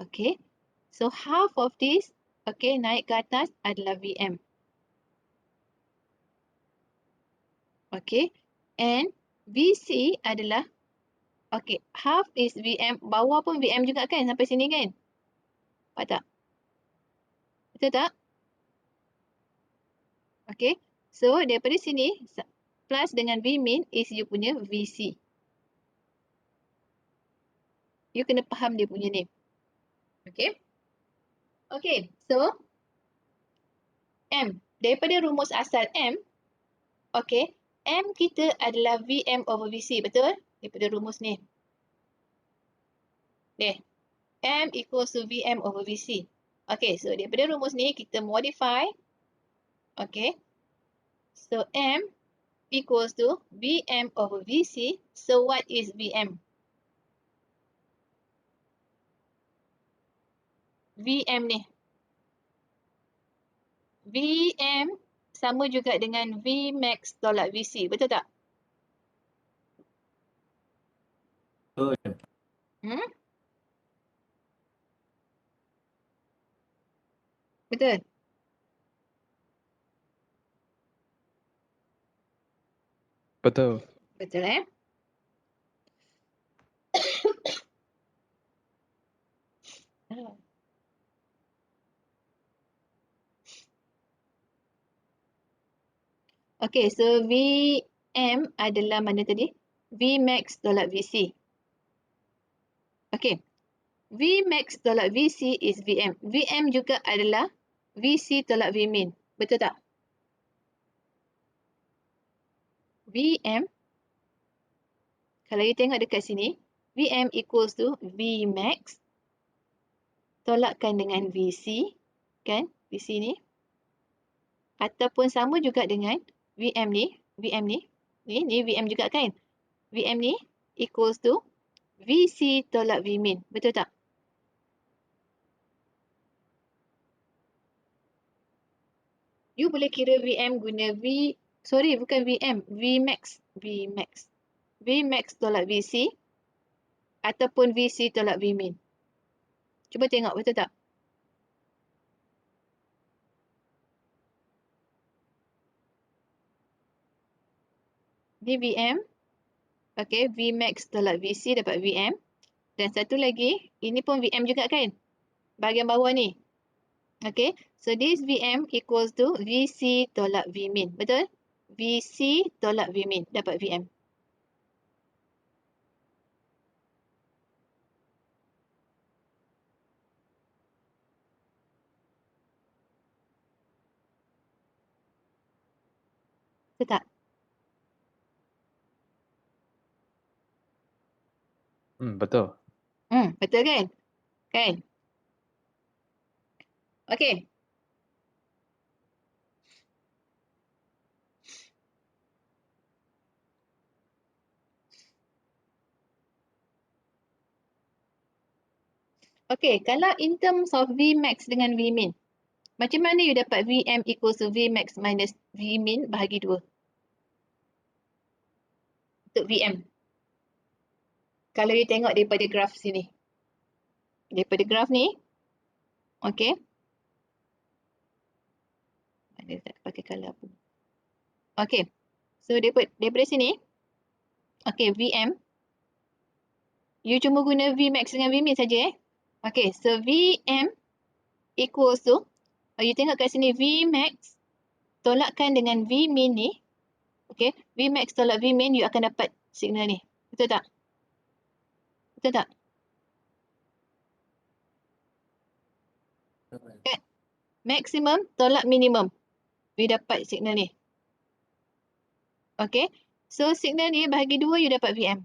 Okay, so half of this, okay, naik ke atas adalah Vm. Okay, and Vc adalah, okay, half is Vm, bawah pun Vm juga kan sampai sini kan? Nampak tak? Betul tak? Okay, so daripada sini, plus dengan Vmin is you punya Vc. You kena faham dia punya ni. Okay. Okay, so M. Daripada rumus asal M, okay, M kita adalah Vm over Vc, betul? Daripada rumus ni. Okay, M equals to Vm over Vc. Okay, so daripada rumus ni kita modify. Okay, so M equals to Vm over Vc. So what is Vm? Vm ni. Vm sama juga dengan Vmax tolak Vc, betul tak? Betul. Betul? Betul. Betul Okay, so Vm adalah mana tadi? Vmax tolak Vc. Okay, Vmax tolak Vc is Vm. Vm juga adalah Vc tolak Vmin. Betul tak? Vm, kalau you tengok dekat sini, Vm equals to Vmax tolakkan dengan Vc, kan? Vc ni. Ataupun sama juga dengan Vm ni. Ni Vm juga kan? Vm ni equals to Vc tolak Vmin. Betul tak? You boleh kira Vm guna bukan Vm, Vmax. Vmax tolak Vc ataupun Vc tolak Vmin. Cuba tengok betul tak? Ni Vm. Okay, Vmax tolak Vc dapat Vm. Dan satu lagi, ini pun Vm juga kan? Bahagian bawah ni. Okay, so this Vm equals to Vc tolak Vmin. Betul? Vc tolak Vmin dapat Vm. Betul tak? Betul. Betul kan? Kan? Okey. Okey, kalau in terms of Vmax dengan Vmin, macam mana you dapat Vm equals to Vmax minus Vmin bahagi 2 untuk Vm? Kalau you tengok daripada graf sini. Daripada graf ni, okey. Mana tak pakai color apa. Okey. So daripada sini, okey, Vm. You cuma guna Vmax dengan Vmin saja Okey, so Vm equals to, you tengok kat sini Vmax tolakkan dengan Vmin ni. Okey, Vmax tolak Vmin, you akan dapat signal ni. Betul tak? Betul tak? Okay. Maximum tolak minimum. You dapat signal ni. Okey. So signal ni bahagi 2 you dapat Vm.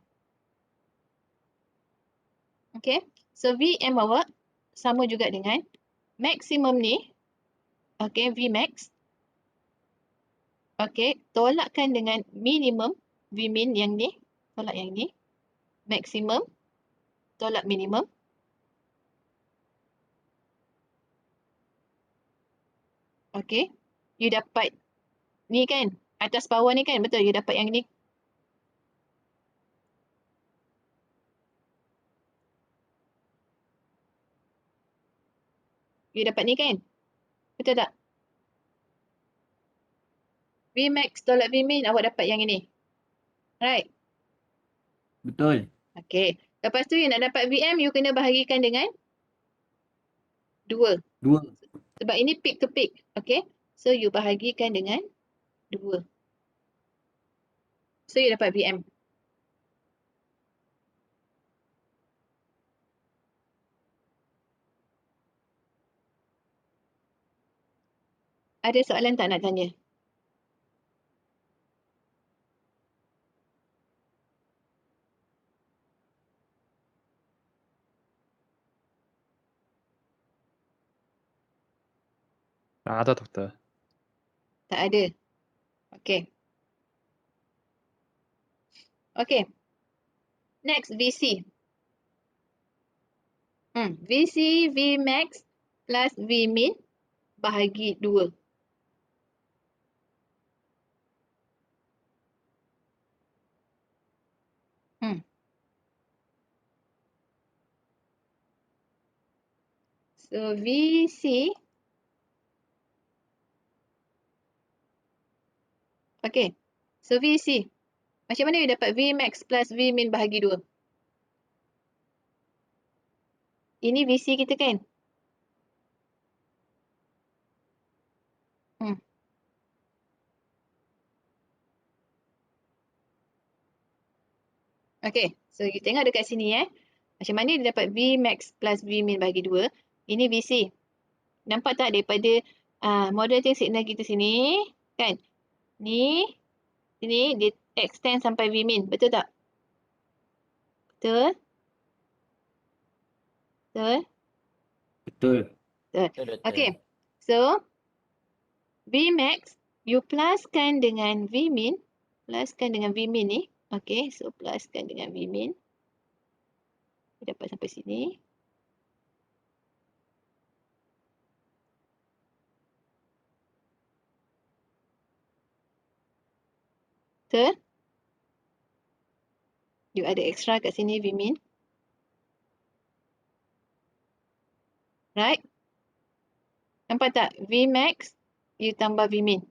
Okey. So Vm awak sama juga dengan maximum ni. Okey, Vmax. Okey, tolakkan dengan minimum Vmin yang ni, tolak yang ni. Maximum tolak minimum. Okey. You dapat ni kan? Atas bawah ni kan? Betul, you dapat yang ni. You dapat ni kan? Betul tak? Vmax tolak Vmin, awak dapat yang ini. Right? Betul. Okey. Lepas tu you nak dapat Vm, you kena bahagikan dengan 2. 2. Sebab ini peak to peak. Okey. So you bahagikan dengan 2. So you dapat Vm. Ada soalan tak nak tanya? Tak ada doktor. Tak ada. Okey. Okey. Next, VC. VC, Vmax plus Vmin bahagi 2. So VC. Okey. So VC. Macam mana you dapat Vmax plus Vmin bahagi 2? Ini VC kita kan? Okey. So you tengok dekat sini Macam mana dia dapat Vmax plus Vmin bahagi 2? Ini VC. Nampak tak daripada moderating signal kita sini? Kan? Ni. Sini dia extend sampai Vmin. Betul tak? Betul? Betul? Betul. Betul. Okey. So, Vmax, you pluskan dengan Vmin. Pluskan dengan Vmin ni. Okey. So, pluskan dengan Vmin. Kita dapat sampai sini. Betul? You ada extra kat sini Vmin. Right? Nampak tak? Vmax, you tambah Vmin.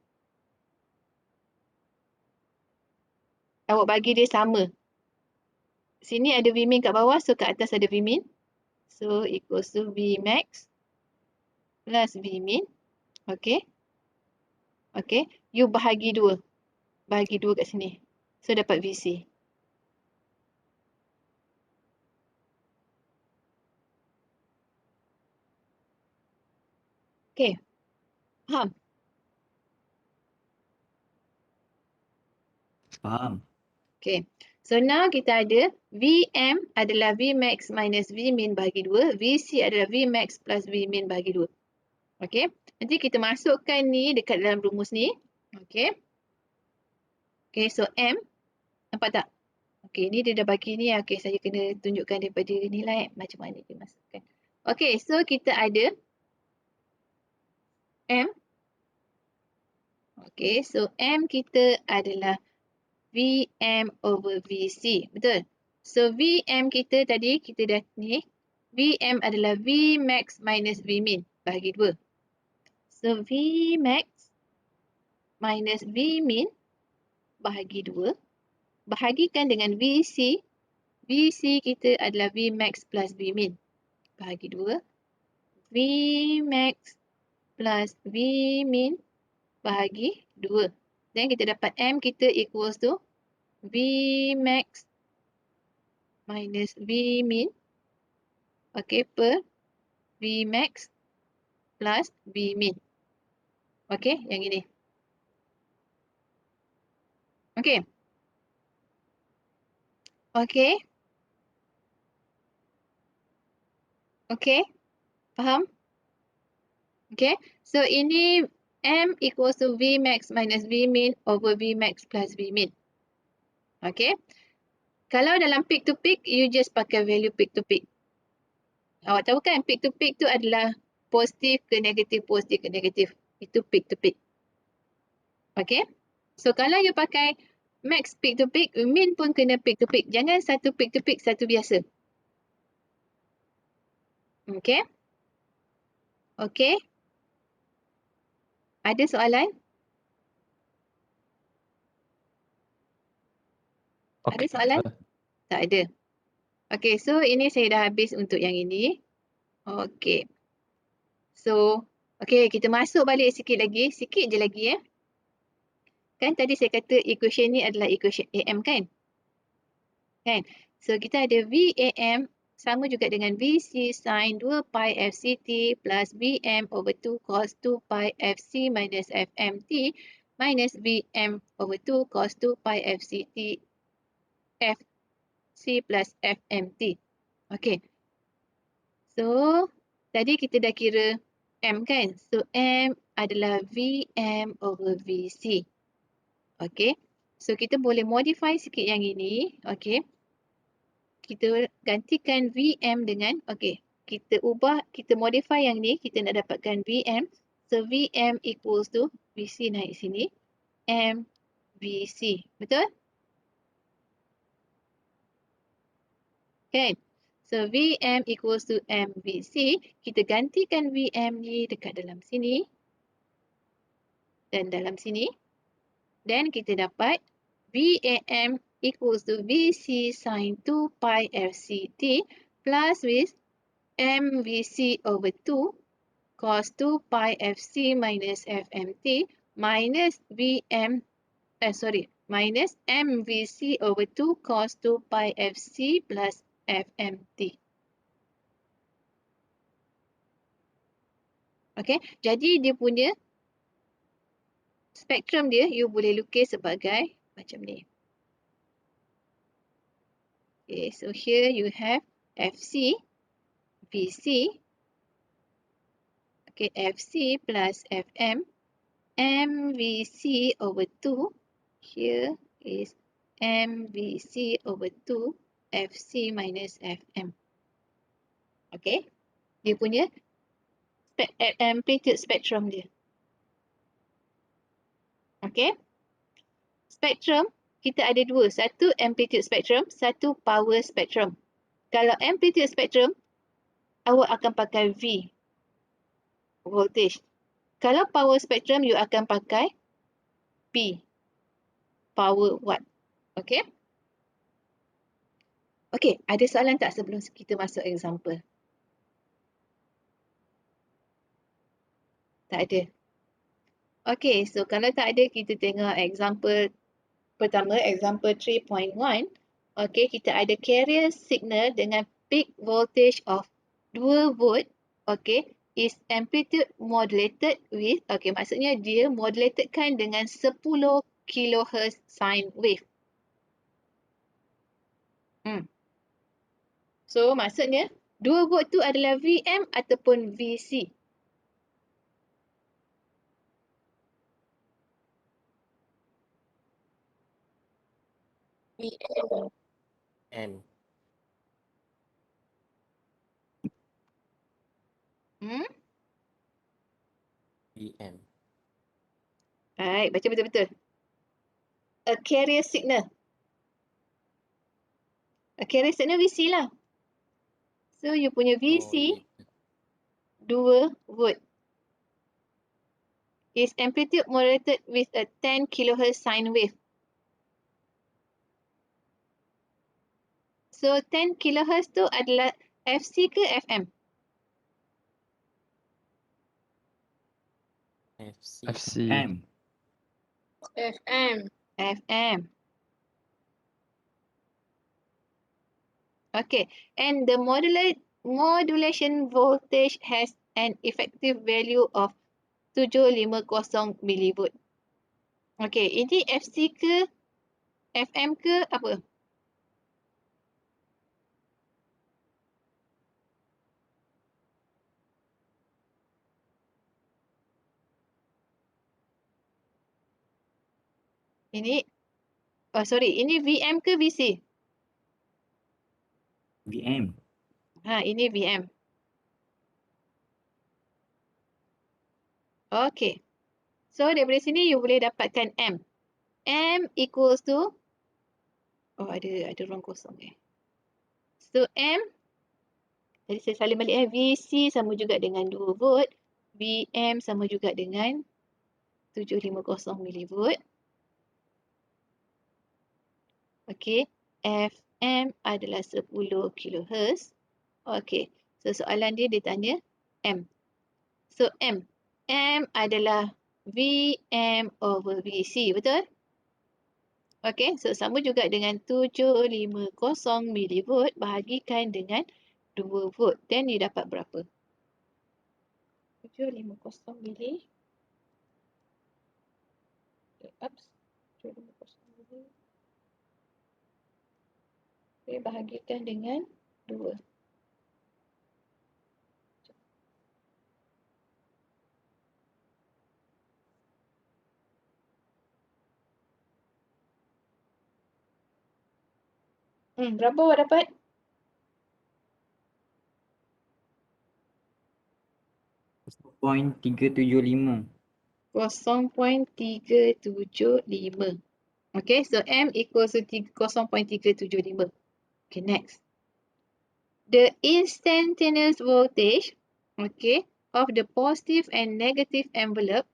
Awak bagi dia sama. Sini ada Vmin kat bawah, so kat atas ada Vmin. So, equals to Vmax plus Vmin. Okay. Okay. You bahagi 2. Bahagi 2 kat sini. So, dapat VC. Okay. Faham? Faham. Okay. So now kita ada Vm adalah Vmax minus Vmin bahagi 2. Vc adalah Vmax plus Vmin bahagi 2. Okey. Nanti kita masukkan ni dekat dalam rumus ni. Okey. Okey, so M. Nampak tak? Okey, ni dia dah bagi ni. Okey, saya kena tunjukkan daripada ni lah macam mana dia masukkan. Okey, so kita ada M. Okey, so M kita adalah Vm over Vc. Betul? So Vm kita tadi kita dah ni. Vm adalah Vmax minus Vmin bahagi 2. So Vmax minus Vmin bahagi 2. Bahagikan dengan Vc. Vc kita adalah Vmax plus Vmin bahagi 2. Vmax plus Vmin bahagi 2. Dan kita dapat M kita equals to Vmax minus Vmin, okay, per Vmax plus Vmin. Okay, yang ini. Okay. Okay. Okay. Faham? Okay. So ini M equals to Vmax minus Vmin over Vmax plus Vmin. Okay. Kalau dalam peak to peak, you just pakai value peak to peak. Awak tahu kan peak to peak tu adalah positif ke negatif, positif ke negatif. Itu peak to peak. Okay. So kalau you pakai max peak to peak, min pun kena peak to peak. Jangan satu peak to peak, satu biasa. Okay. Okay. Ada soalan? Ada soalan? Tak ada. Okay, so ini saya dah habis untuk yang ini. Okay. So, okay, kita masuk balik sikit lagi. Sikit je lagi . Kan tadi saya kata equation ni adalah equation AM kan? Kan? So, kita ada VAM sama juga dengan VC sin 2 pi FCT plus VM over 2 cos 2 pi FC minus FMT minus VM over 2 cos 2 pi FCT FC plus FMT. Okay. So, tadi kita dah kira M kan? So, M adalah VM over VC. Okay. So, kita boleh modify sikit yang ini. Okay. Kita gantikan VM dengan, okay. Kita ubah, kita modify yang ni. Kita nak dapatkan VM. So, VM equals to, VC naik sini. M VC. Betul? Kan? So, VM equals to MVC. Kita gantikan VM ni dekat dalam sini. Dan dalam sini. Dan kita dapat VAM equals to VC sin 2 pi FCT plus with MVC over 2 cos 2 pi FC minus FMT minus minus MVC over 2 cos 2 pi FC plus FMT. Okay, jadi dia punya spektrum dia, you boleh lukis sebagai macam ni. Okay, so here you have FC, VC, okay, FC plus FM, MVC over 2, here is MVC over 2, FC minus FM. Okay, dia punya amplitude spectrum dia. Okay, spektrum kita ada dua, satu amplitude spectrum, satu power spectrum. Kalau amplitude spectrum, awak akan pakai V, voltage. Kalau power spectrum, you akan pakai P, power watt. Okay. Okay, ada soalan tak sebelum kita masuk example? Tak ada. Okay, so kalau tak ada, kita tengok example pertama, example 3.1. Okay, kita ada carrier signal dengan peak voltage of 2 volt. Okay, is amplitude modulated with, okay, maksudnya dia modulated kan dengan 10 kHz sine wave. So maksudnya 2 volt tu adalah VM ataupun VC. VM. M. Hmm? VM. Baik, baca betul-betul. A carrier signal. A carrier signal VC lah. So you punya Oh, VC gitu. 2 volt. Is amplitude modulated with a 10 kHz sine wave. So 10 kHz tu adalah FC ke FM? FC. M. FM. FM. Okay. And the modulation voltage has an effective value of 750 millivolt. Okay. Ini FC ke FM ke apa? Ini, oh sorry, ini VM ke VC? VM. Ini VM. Okay. So daripada sini you boleh dapatkan M. M equals to, oh ada ruang kosong So M, jadi saya salin balik VC sama juga dengan 2 volt. VM sama juga dengan 750 millivolt. Okay. FM adalah 10 kHz. Okay. So soalan dia tanya M. So M adalah VM over VC, betul? Okay, so sama juga dengan 750 millivolt bahagikan dengan 2 volt. Then you dapat berapa? 750 milli. Oops. 750 milli. Okay, bahagikan dengan 2. Berapa awak dapat? Point 375. 0.375. Okay, so M equals to 0.375. Okay, next. The instantaneous voltage, okay, of the positive and negative envelope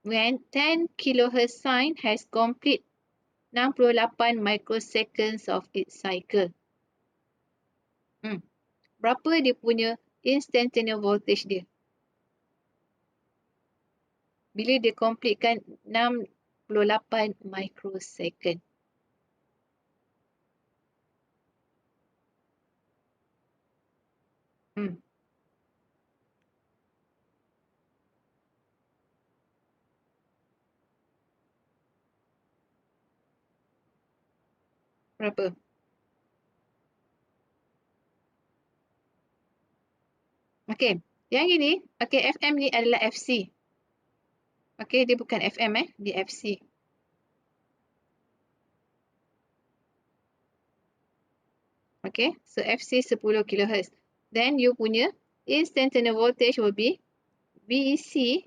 when 10 kHz sine has complete 68 microseconds of its cycle. Berapa dia punya instantaneous voltage dia? Bila dia completekan 68 microsecond. Berapa? Okay. Yang ini, okay, FM ni adalah FC. Okay, dia bukan FM dia FC. Okay, so FC 10 kHz. Then you punya instantaneous voltage will be VC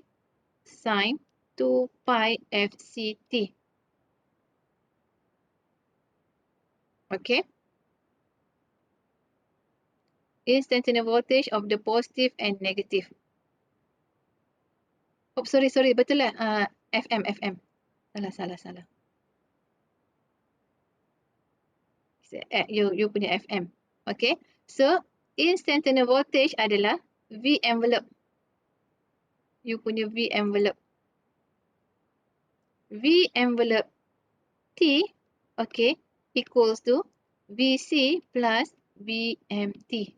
sin 2 pi FCT. Okay. Instantaneous voltage of the positive and negative. Oh, sorry. Betul lah. FM. Salah. You punya FM. Okay. So, instantaneous voltage adalah V envelope. You punya V envelope. V envelope T, okay, equals to VC plus VMT.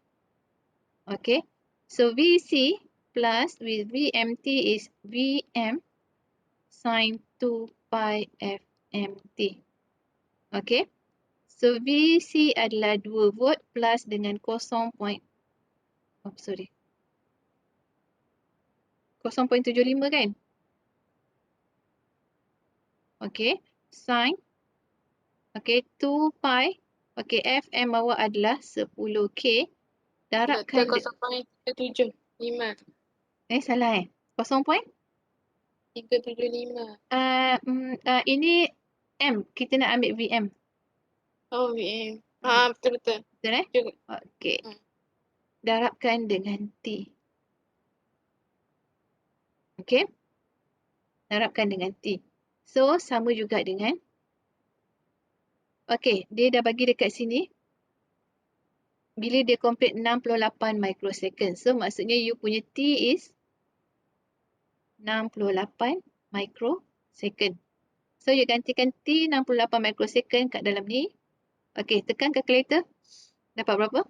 Okay. So, VC plus with VMT is VM sin 2 pi FMT. Okay. So VC adalah 2 volt plus dengan 0.75 kan? Okey, sin. Okey, 2 pi. Okey, FM awak adalah 10K. Darabkan Doktor 0.375. salah 0 point? 375. Ini M. Kita nak ambil VM. Oh, VM. Betul. Betul Cukup. Okey. Hmm. Darabkan dengan T. Okey. Darabkan dengan T. So, sama juga dengan okey, dia dah bagi dekat sini. Bila dia complete 68 microsecond. So, maksudnya you punya T is 68 microsecond. So, you gantikan T 68 microsecond kat dalam ni. Okey, tekan calculator. Dapat berapa?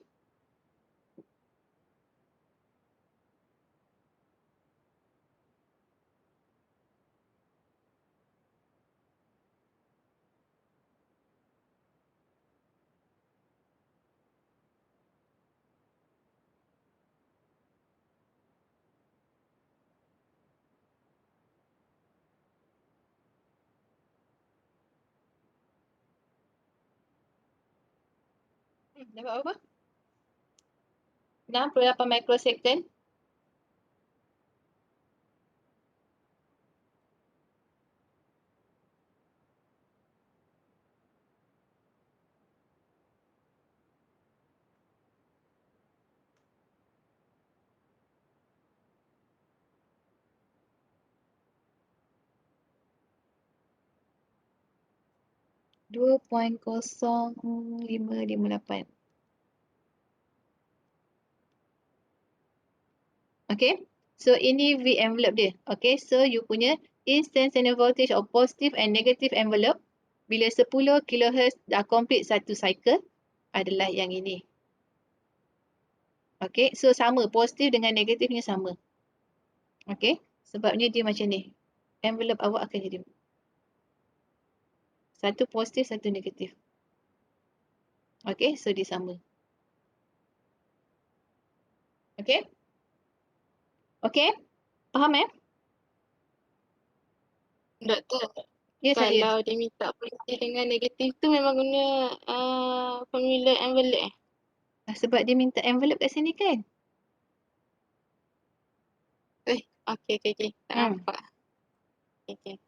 Dapat berapa? 68 microsecond. Dua 2.0558. Okay. So, ini V envelope dia. Okay. So, you punya instantaneous voltage of positive and negative envelope bila 10 kHz dah complete satu cycle adalah yang ini. Okay. So, sama. Positif dengan negatifnya sama. Okay. Sebabnya dia macam ni. Envelope awak akan jadi satu positif, satu negatif. Okay. So, dia sama. Okay. Okay. Faham Doktor, Ya, saya. kalau dia minta positif dengan negatif tu memang guna formula envelope Sebab dia minta envelope kat sini kan? Okey. Tak nampak. Okay.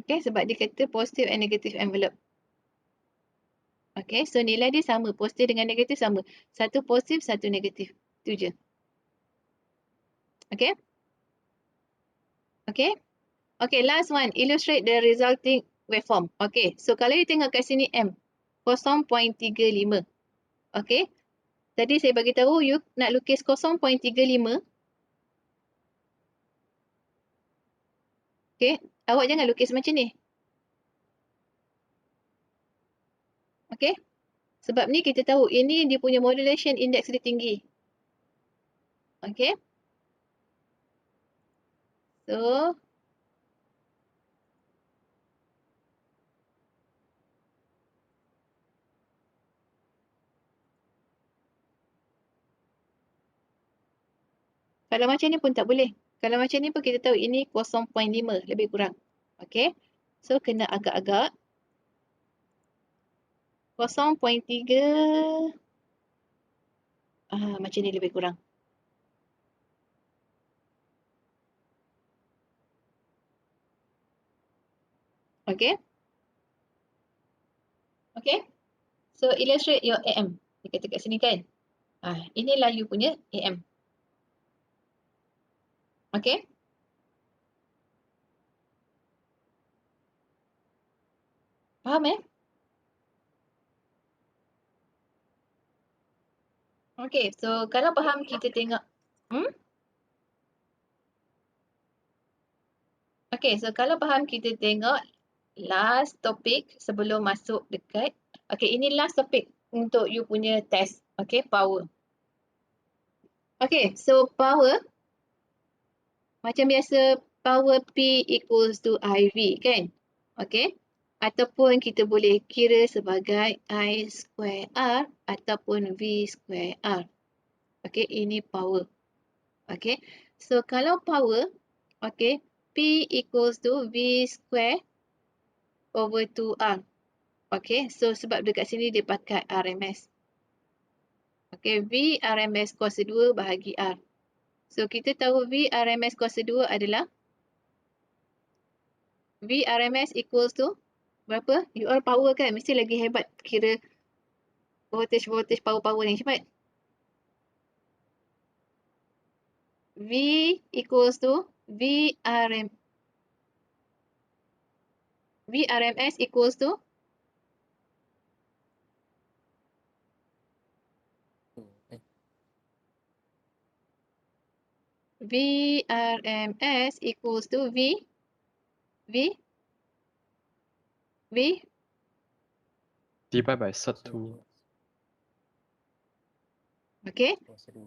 Okay, sebab dia kata positive and negative envelope. Okay, so nilai dia sama. Positif dengan negatif sama. Satu positif, satu negatif. Itu je. Okay? Okay? Okay, last one. Illustrate the resulting waveform. Okay, so kalau you tengok kat sini M. 0.35. Okay? Tadi saya bagi tahu you nak lukis 0.35. Okay, awak jangan lukis macam ni. Okay? Sebab ni kita tahu ini dia punya modulation index dia tinggi. Okay? So, kalau macam ni pun tak boleh. Kalau macam ni pun kita tahu ini 0.5 lebih kurang. Okay. So, kena agak-agak. 0.3. Macam ni lebih kurang. Okay. Okay. So, illustrate your AM. Dia kata kat sini kan. Inilah you punya AM. Okay. Faham Okay. So, kalau faham kita tengok. Okay. So, kalau faham kita tengok last topic sebelum masuk dekat. Okay. Ini last topic untuk you punya test. Okay. Power. Okay. So, power. Macam biasa, power P equals to IV kan? Okay. ataupun kita boleh kira sebagai I square R ataupun V square R. Okey, ini power. Okey, so kalau power, okey, P equals to V square over 2R. Okey, so sebab dekat sini dia pakai RMS. Okey, V RMS kuasa 2 bahagi R. So kita tahu V RMS kuasa 2 adalah V RMS equals to berapa? You all power kan? Mesti lagi hebat kira voltage, power ni. Cepat. V equals to V RMS equals to V RMS equals to V Divide by 2. okay. Kuasa 2.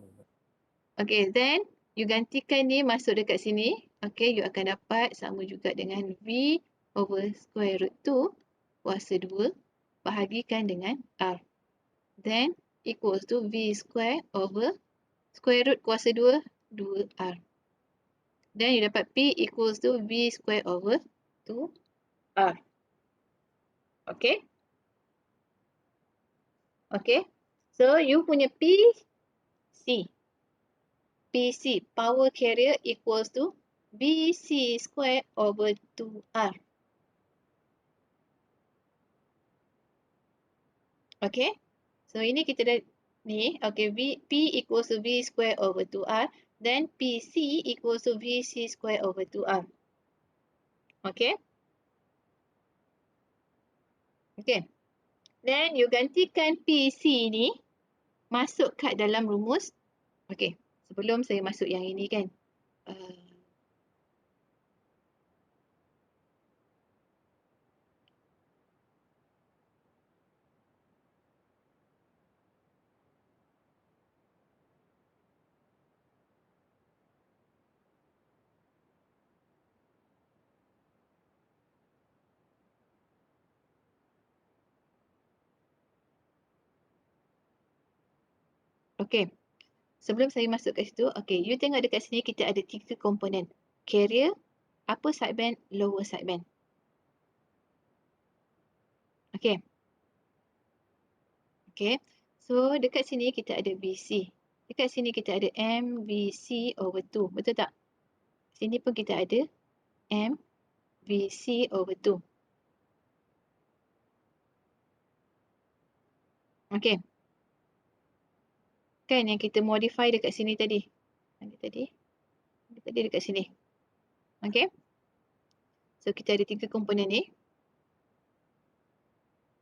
Okay, then you gantikan ni masuk dekat sini. Okay, you akan dapat sama juga dengan V over square root 2 kuasa 2 bahagikan dengan R. Then equals to V square over square root kuasa 2, 2R. Then you dapat P equals to V square over 2R. Okay. Okay. So you punya PC, power carrier equals to VC square over 2R. Okay. So ini kita dah ni. Okay. P equals to V square over 2R. Then PC equals to VC square over 2R. Okay. Okay. Then you gantikan PC ni masuk kat dalam rumus. Okay. Sebelum saya masuk yang ini kan. Okay. Sebelum saya masuk kat situ, okay, you tengok dekat sini kita ada 3 komponen. Carrier, upper sideband, lower sideband. Okay. Okay. So, dekat sini kita ada BC. Dekat sini kita ada MVC over 2. Betul tak? Sini pun kita ada MVC over 2. Okay. Kan yang kita modify dekat sini tadi. Tadi dekat sini. Okay. So, kita ada 3 komponen ni.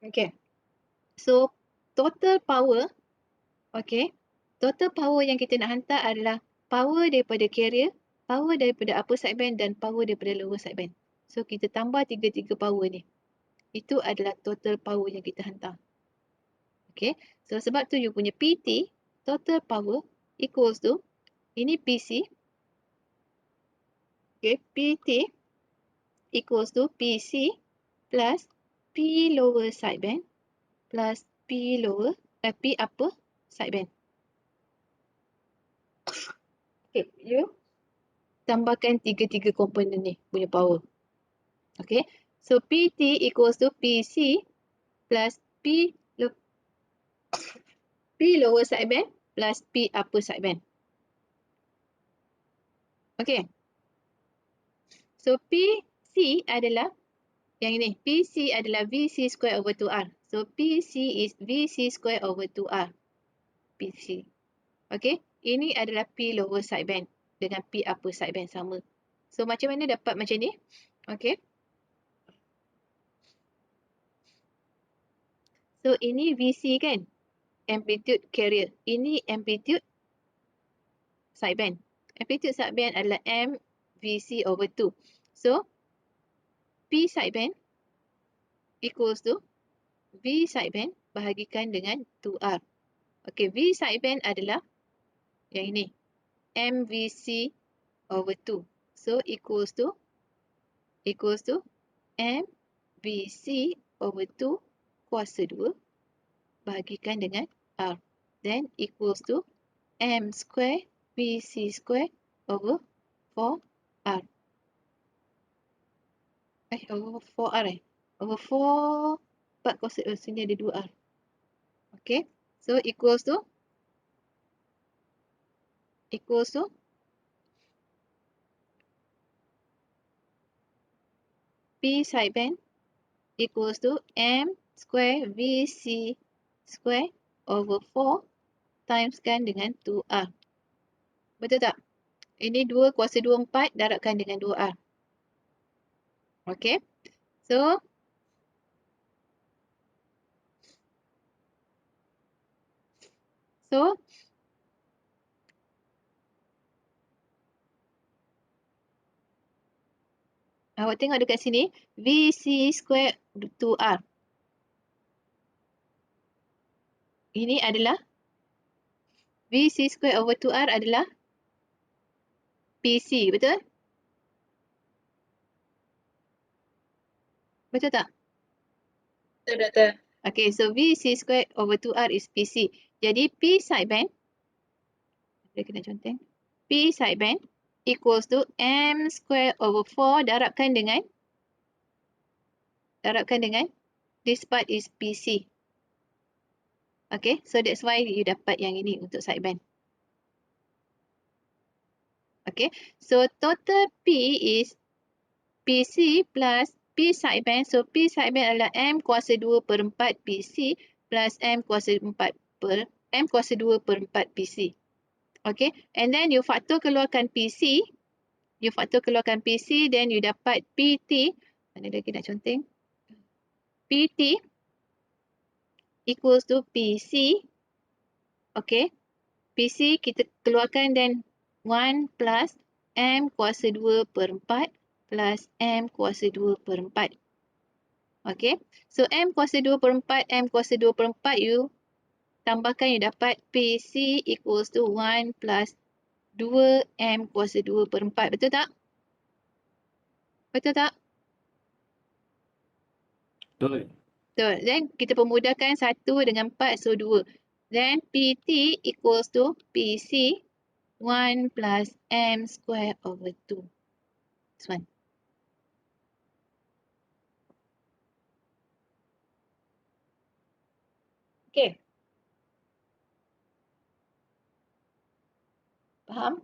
Okay. So, total power, okay. Total power yang kita nak hantar adalah power daripada carrier, power daripada upper sideband dan power daripada lower sideband. So, kita tambah 3 power ni. Itu adalah total power yang kita hantar. Okay. So, sebab tu you punya PT, total power equals to, ini PC. Okay. PT equals to PC plus P lower sideband plus P upper sideband. Okay, you tambahkan 3 komponen ni punya power. Okay, so PT equals to PC plus P lower sideband plus P upper sideband. Okay, so PC adalah yang ini. PC adalah VC square over 2R. So PC is VC square over 2R. PC. Okay, ini adalah P lower sideband dengan P upper sideband sama. So macam mana dapat macam ni? Okay. So ini VC kan? Amplitude carrier. Ini amplitude sideband. Amplitude sideband adalah MVC over 2. So P sideband equals to V sideband bahagikan dengan 2R. Okay, V sideband adalah yang ini. MVC over 2. So equals to BC over 2 kuasa 2 bahagikan dengan R. Then equals to M square BC square over 4R. Over 4R Over 4 4 kuasa sini ada 2R. Okay. So equals to P sideband equals to M square VC square over 4 timeskan dengan 2R. Betul tak? Ini 2 kuasa 2 4 darabkan dengan 2R. Okay. So awak tengok dekat sini VC square 2R. Ini adalah VC square over 2R adalah PC, betul? Betul tak? Betul, Doktor. Okay, so VC square over 2R is PC. Jadi P sideband, saya kena conteng. P sideband equals to M square over 4 darabkan dengan this part is PC. Okay, so that's why you dapat yang ini untuk sideband. Okay, so total P is PC plus P sideband. So P sideband adalah M kuasa 2 per 4 PC plus M kuasa 2 per 4 PC. Okay, and then you faktor keluarkan PC. Then you dapat PT. Mana lagi nak conteng? PT equals to PC. Okay, PC kita keluarkan then 1 plus M kuasa 2 per 4 plus M kuasa 2 per 4. Okay, so M kuasa 2 per 4, M kuasa 2 per 4 you tambahkan, you dapat PC equals to 1 plus 2 M kuasa 2 per 4. Betul tak? Betul tak? Betul. Betul. Then kita pemudahkan 1 dengan 4, so 2. Then PT equals to PC 1 plus M square over 2. This one. Okay. Faham?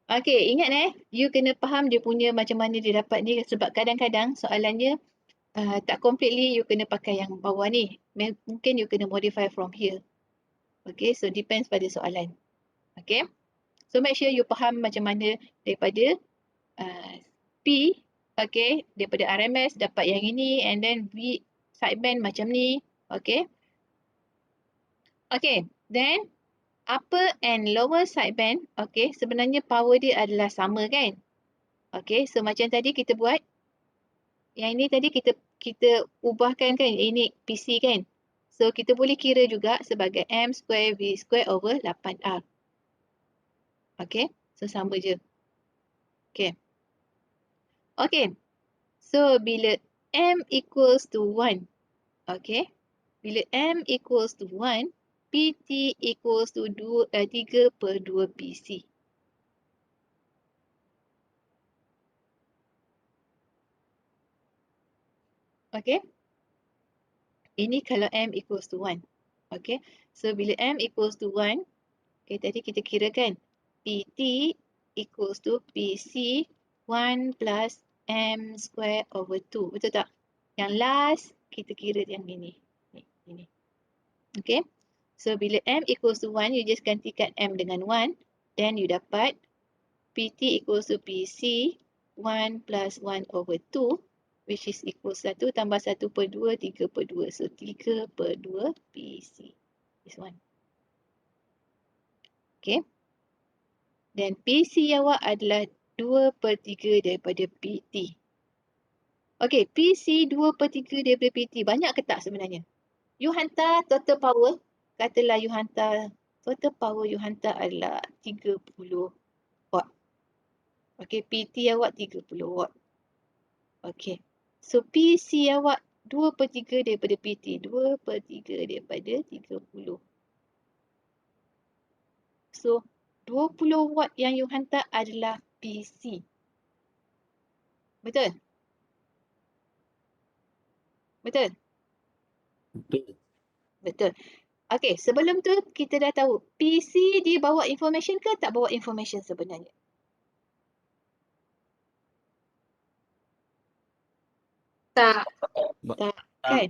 Okay, ingat you kena faham dia punya macam mana dia dapat ni, sebab kadang-kadang soalannya tak completely you kena pakai yang bawah ni. Mungkin you kena modify from here. Okay, so depends pada soalan. Okay, so make sure you faham macam mana daripada P, okay, daripada RMS dapat yang ini, and then V sideband macam ni. Okay. Okay, then upper and lower sideband, okay, sebenarnya power dia adalah sama kan? Okay, so macam tadi kita buat, yang ini tadi kita ubahkan kan, ini PC kan? So kita boleh kira juga sebagai M square V square over 8R. Okay, so sama je. Okay. Okay, so bila M equals to 1, okay, bila M equals to 1, PT equals to 3 per 2 PC. Okay. Ini kalau M equals to 1. Okay. So bila M equals to 1, okay, tadi kita kira kan, PT equals to PC 1 plus M square over 2. Betul tak? Yang last, kita kira yang ini. Ini. Okay. So bila M equals to 1, you just gantikan M dengan 1. Then you dapat PT equals to PC 1 plus 1 over 2. Which is equals 1 tambah 1 per 2, 3 per 2. So 3 per 2 PC. This one. Okay. Dan PC awak adalah 2 per 3 daripada PT. Okay, PC 2 per 3 daripada PT. Banyak ke tak sebenarnya? You hantar total power. Katalah you hantar total power you hantar adalah 30 watt. Okey, PT awak 30 watt. Okey. So PC awak 2/3 daripada PT, 2/3 daripada 30. So 20 watt yang you hantar adalah PC. Betul? Betul? Betul. Betul. Okey, sebelum tu kita dah tahu PC dia bawa information ke tak bawa information sebenarnya? Tak. Tak, kan?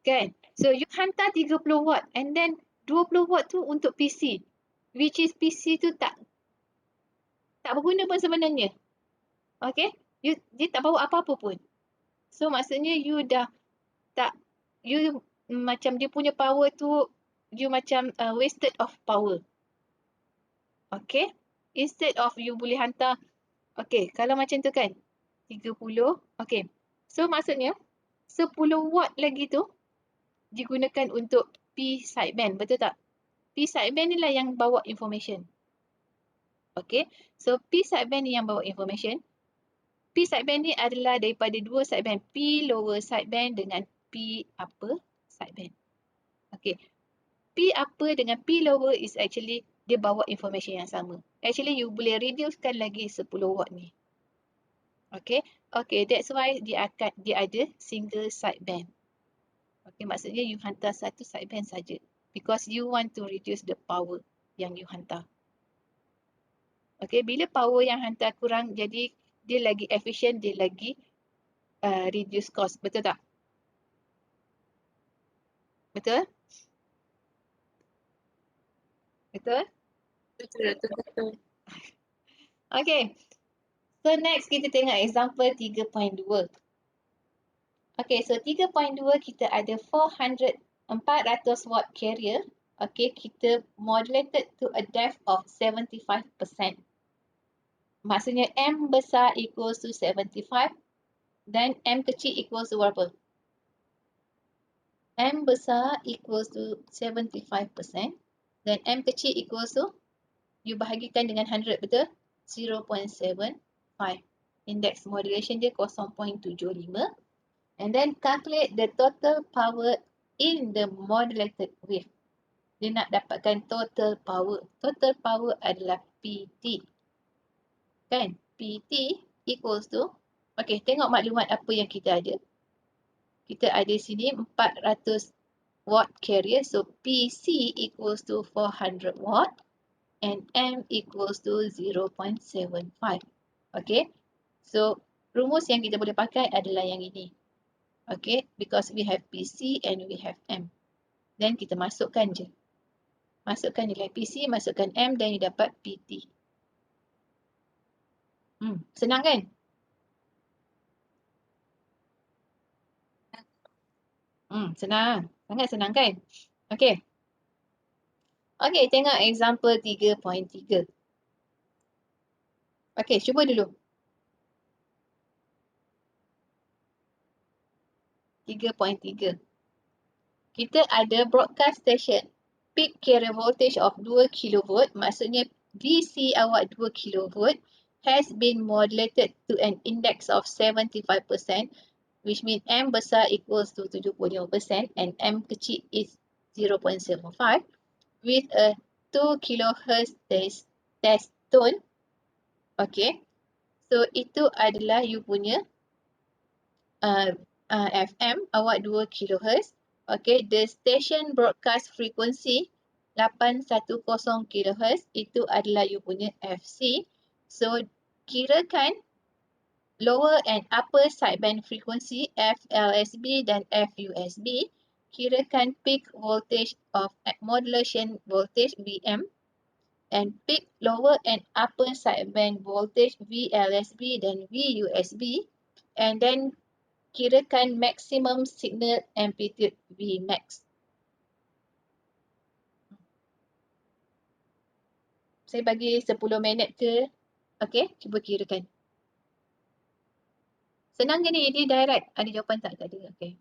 Kan? So you hantar 30 watt and then 20 watt tu untuk PC. Which is PC tu tak berguna pun sebenarnya. Okay? Dia tak bawa apa-apa pun. So maksudnya you dah tak, you macam dia punya power tu, you macam wasted of power. Okay? Instead of you boleh hantar, okay, kalau macam tu kan, 30, okay. So maksudnya, 10 watt lagi tu, digunakan untuk P sideband, betul tak? P sideband ni lah yang bawa information. Okay, so P sideband ni yang bawa information. P sideband ni adalah daripada dua sideband, P lower sideband dengan P upper sideband. Okay, P upper dengan P lower is actually dia bawa information yang sama. Actually you boleh reducekan lagi 10 watt ni. Okay, that's why dia ada single sideband. Okay, maksudnya you hantar satu sideband saja. Because you want to reduce the power yang you hantar. Okay, bila power yang hantar kurang, jadi dia lagi efficient, dia lagi reduce cost. Betul tak? Betul? Betul? Betul. Okay. So next kita tengok example 3.2. Okay, so 3.2 kita ada 400 watt carrier. Okay, kita modulated to a depth of 75%. Maksudnya M besar equals to 75 dan M kecil equals to berapa? M besar equals to 75% dan M kecil equals to, you bahagikan dengan 100, betul? 0.75. Index modulation dia 0.75. And then calculate the total power in the modulated wave. Dia nak dapatkan total power. Total power adalah PT. Kan? PT equals to, okay, tengok maklumat apa yang kita ada. Kita ada sini 400 watt carrier. So PC equals to 400 watt and M equals to 0.75. Okay. So rumus yang kita boleh pakai adalah yang ini. Okay. Because we have PC and we have M. Then kita masukkan je. Masukkan nilai PC, masukkan M dan you dapat PT. Senang kan? Senang. Sangat senang kan? Okay. Okay, tengok example 3.3. Okay, cuba dulu. 3.3. Kita ada broadcast station. Peak carrier voltage of 2 kV, maksudnya DC awak 2 kV has been modulated to an index of 75%, which means M besar equals to 75% and M kecil is 0.75 with a 2 kHz test tone. Okay, so itu adalah you punya FM awak 2 kHz. Okay, the station broadcast frequency 810 kHz itu adalah you punya FC. So kirakan lower and upper sideband frequency FLSB dan FUSB. Kirakan peak voltage of modulation voltage VM and peak lower and upper sideband voltage VLSB dan VUSB, and then kirakan maximum signal amplitude Vmax. Saya bagi 10 minit ke? Okey, cuba kirakan. Senang ke ni? Dia direct. Ada jawapan tak? Tak ada. Okey.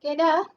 Okay dah.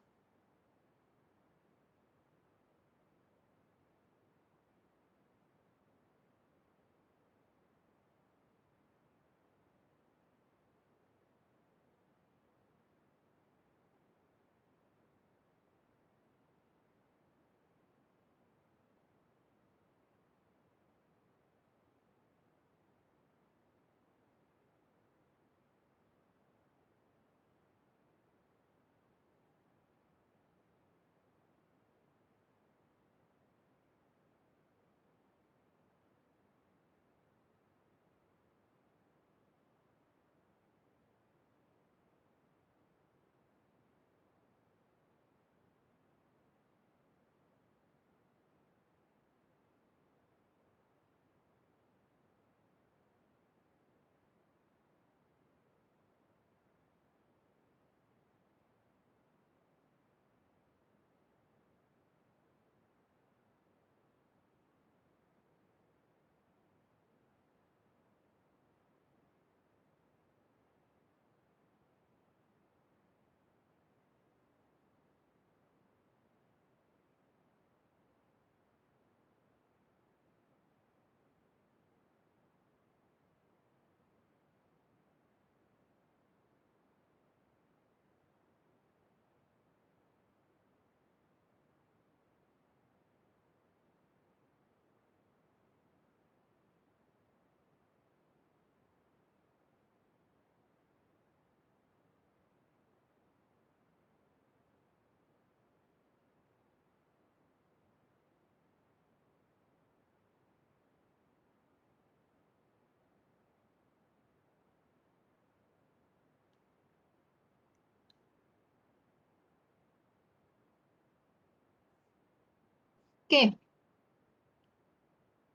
Okay.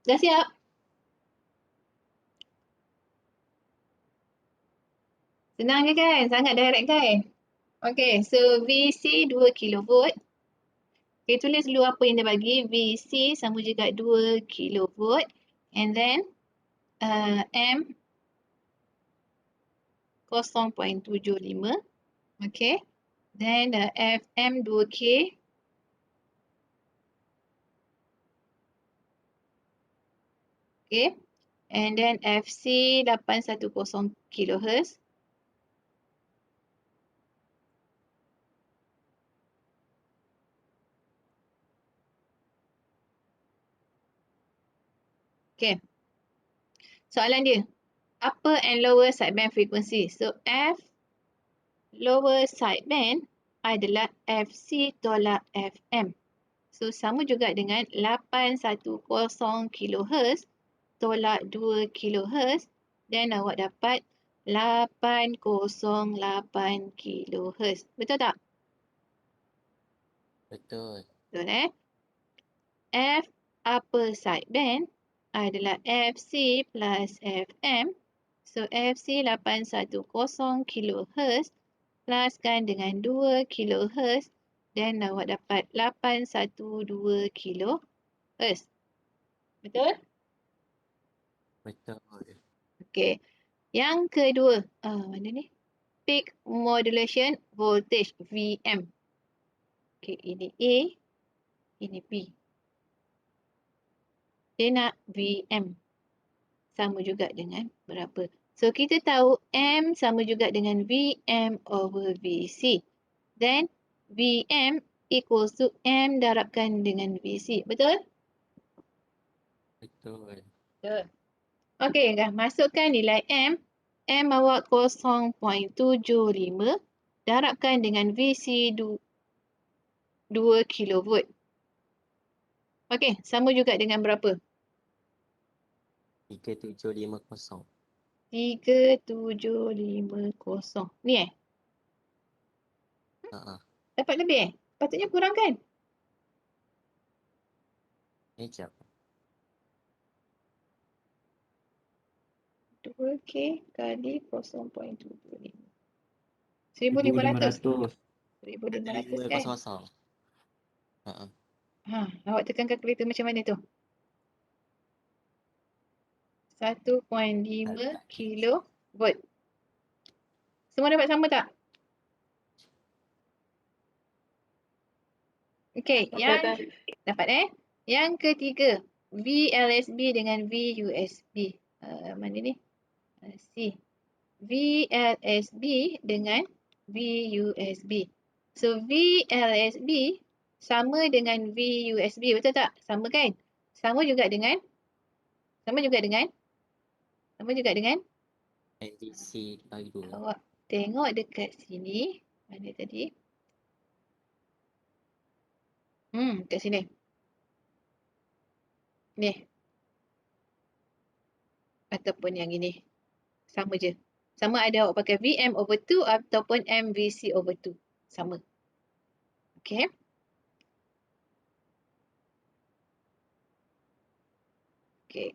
Dah siap? Senang je kan? Sangat direct kan? Okay, so VC 2 kV. Okay, tulis dulu apa yang dia bagi. VC sama juga 2 kV. And then M 0.75. Okay. Then FM 2K. Okay. And then FC 810 kHz. Okay. Soalan dia. Upper and lower sideband frequency. So F lower sideband adalah FC tolak FM. So sama juga dengan 810 kHz tolak 2 kHz. Dan awak dapat 808 kHz. Betul tak? Betul. Betul F upper sideband adalah FC plus FM. So FC 810 kHz pluskan dengan 2 kHz dan awak dapat 812 kHz. Betul? Betul. Okey. Yang kedua, mana ni? Peak modulation voltage VM. Okey, ini A, ini B. Dia nak VM. Sama juga dengan berapa? So, kita tahu M sama juga dengan VM over VC. Then, VM equals to M darabkan dengan VC. Betul? Betul. Betul. Okey, dah masukkan nilai M. M awak 0.75 darabkan dengan VC 2 kV. Okey, sama juga dengan berapa? 3750. 3750. Ni Dapat lebih Patutnya kurang kan? Ni jap. 2K kali 0.75. 1500. 1500 kan? kosong. Awak tekan kalkulator macam mana tu? 1.5 kilovolt. Semua dapat sama tak? Okey, yang Dapat. dapat Yang ketiga, VLSB dengan VUSB. Mana ni? C. VLSB dengan VUSB. So VLSB sama dengan VUSB, betul tak? Sama kan? Sama juga dengan NDC bagi 2. awak tengok dekat sini. Mana tadi? Kat sini. Ni. Ataupun yang ini. Sama je. Sama ada awak pakai VM/2 ataupun MVC/2. Sama. Okay. Okay.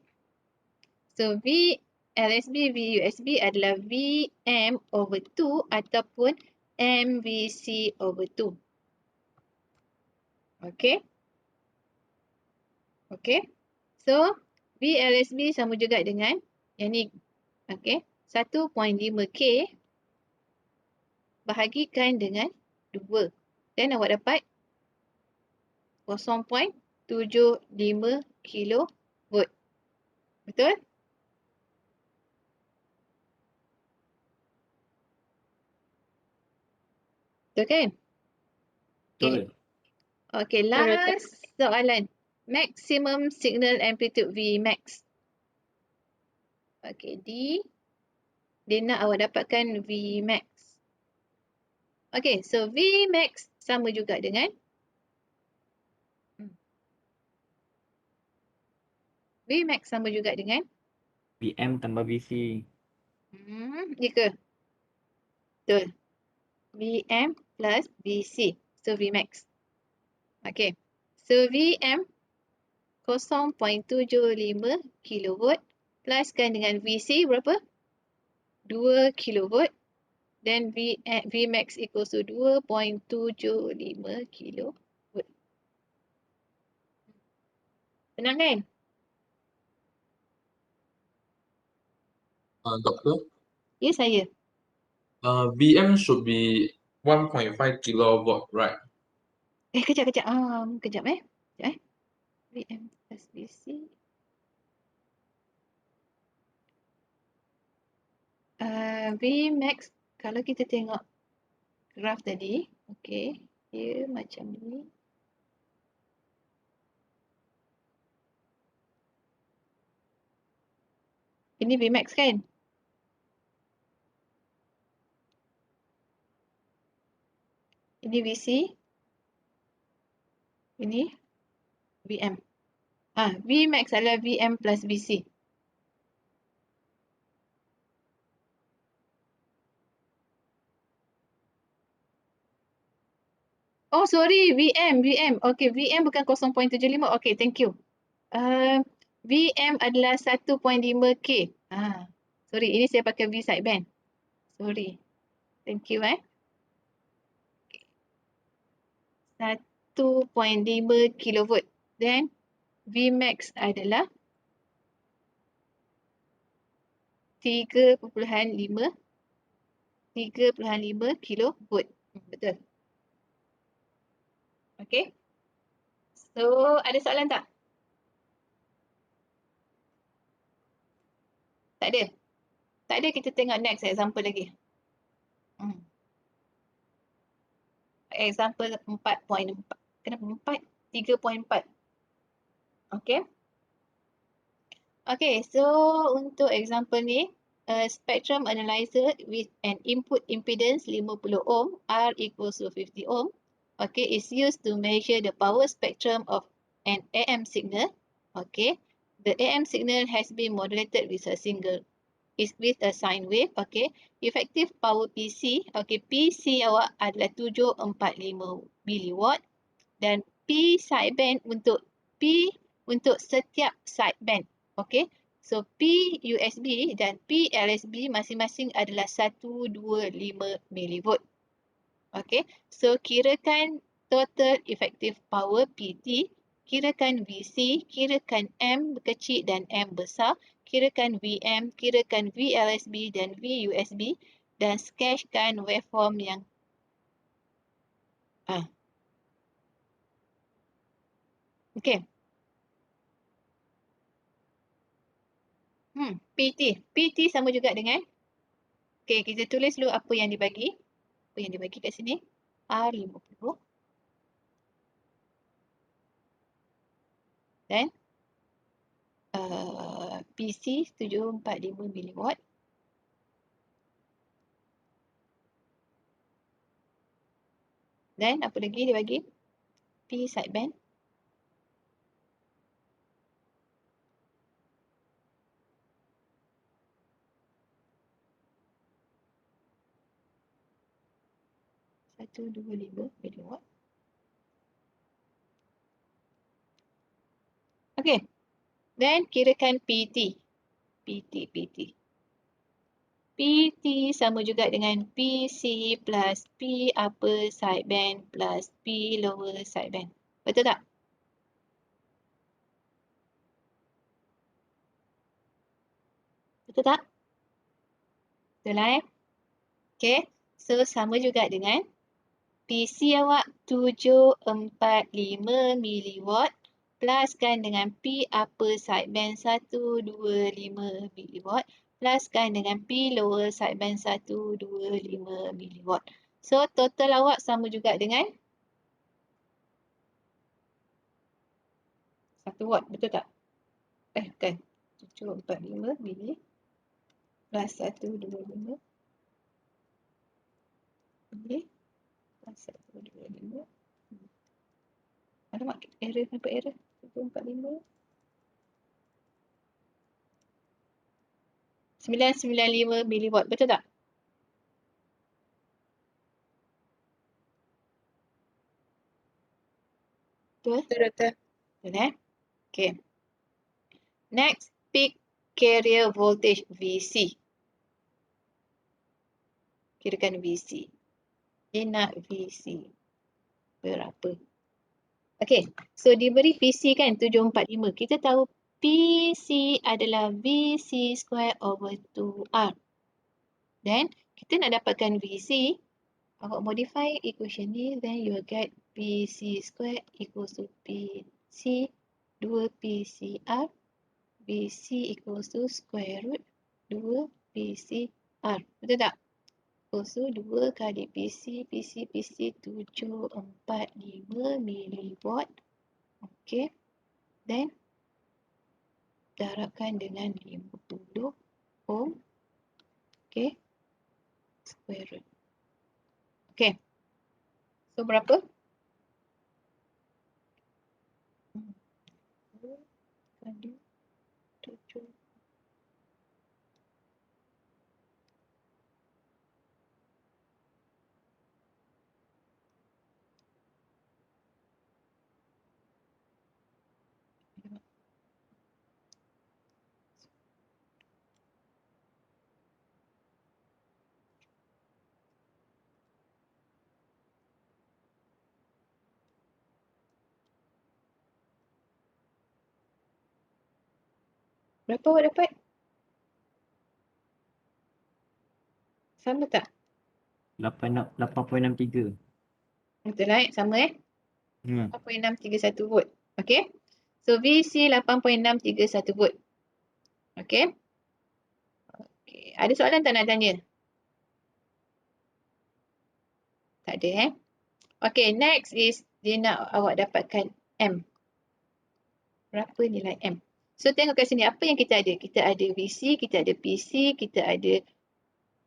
So VLSB, VUSB adalah VM/2 ataupun MVC/2. Okay. Okay. So VLSB sama juga dengan yang ni. Okay. 1.5K bahagikan dengan 2. Dan awak dapat 0.75 kilovolt. Betul? Betul kan? Betul. Okay, last soalan. Maximum signal amplitude Vmax. Okay, dia nak awak dapatkan Vmax. Okay, so Vmax sama juga dengan VM tambah VC. Ya ke? Betul. Vm plus Vc. So Vmax. Okay. So Vm 0.75 kilovolt pluskan dengan Vc berapa? 2 kilovolt. Dan Vmax equals to 2.75 kilovolt. Senang kan? Doctor, Ya, saya. VM should be 1.5 kilowatt, right? Kejap. Kejap. Vm plus Vc. Vmax, kalau kita tengok graf tadi, okey, dia macam ni. Ini Vmax kan? Ini Vc. Ini Vm. Vmax adalah Vm plus Vc. Oh, sorry. VM. Okay, Vm bukan 0.75. Okay, thank you. Vm adalah 1.5K. Sorry, ini saya pakai V sideband. Sorry. Thank you. 1.5 kilovolt. Then Vmax adalah 3.5 kilovolt. Betul. Okay. So, ada soalan tak? Tak ada. Tak ada, kita tengok next example lagi. Example 4.4. Kenapa 4? 3.4. Okay. Okay, so untuk example ni, a spectrum analyzer with an input impedance 50 ohm, R equals to 50 ohm, okay, is used to measure the power spectrum of an AM signal. Okay, the AM signal has been modulated with a sine wave. Okay, effective power PC. Okay, PC awak adalah 745 milliwatt dan P sideband untuk setiap sideband. Okay, so P USB dan P LSB masing-masing adalah 125 millivolt. Okay, so kirakan total effective power PT, kirakan VC, kirakan M kecil dan M besar, kirakan VM, kirakan VLSB dan VUSB dan sketchkan waveform yang Okey. PT. PT sama juga dengan, okey, kita tulis dulu apa yang dibagi. Apa yang dibagi kat sini? R50 dan PC 745 mW. Dan apa lagi dia bagi? P sideband. Satu, 25 mW. Okey. Dan kirakan PT. PT sama juga dengan PC plus P upper sideband plus P lower sideband. Betul tak? Betul tak? Betul lah Okey. So sama juga dengan PC awak 745 mW pluskan dengan P upper sideband 125 mW pluskan dengan P lower sideband 125 mW. So total awak sama juga dengan 1 watt, betul tak? Bukan. 745 mili plus 125 mili plus 125. Alamak, error, nampak error. 745. 995 miliwatt, betul tak? Betul? Betul. Betul Okay. Next, peak carrier voltage VC. Kirakan VC. Dia nak VC berapa? Okay, so diberi VC kan 745. Kita tahu PC adalah VC square over 2R. Then, kita nak dapatkan VC, awak modify equation ni, then you will get PC square equals to PC 2PCR. BC equals to square root 2 PCR. Betul tak? Equals to 2 kali PC 745 miliwatt. Okay. Then, darabkan dengan 50 ohm. Okay. Square root. Okay. So, berapa? Kali 7. Berapa awak dapat? Sama tak? 8.63. Betul lah sama 8.631 volt. Okay. So VC 8.631 volt. Okay. Okay. Ada soalan tak nak tanya? Tak ada Okay, next is dia nak awak dapatkan M. Berapa nilai M? So tengok kat sini apa yang kita ada. Kita ada VC, kita ada PC, kita ada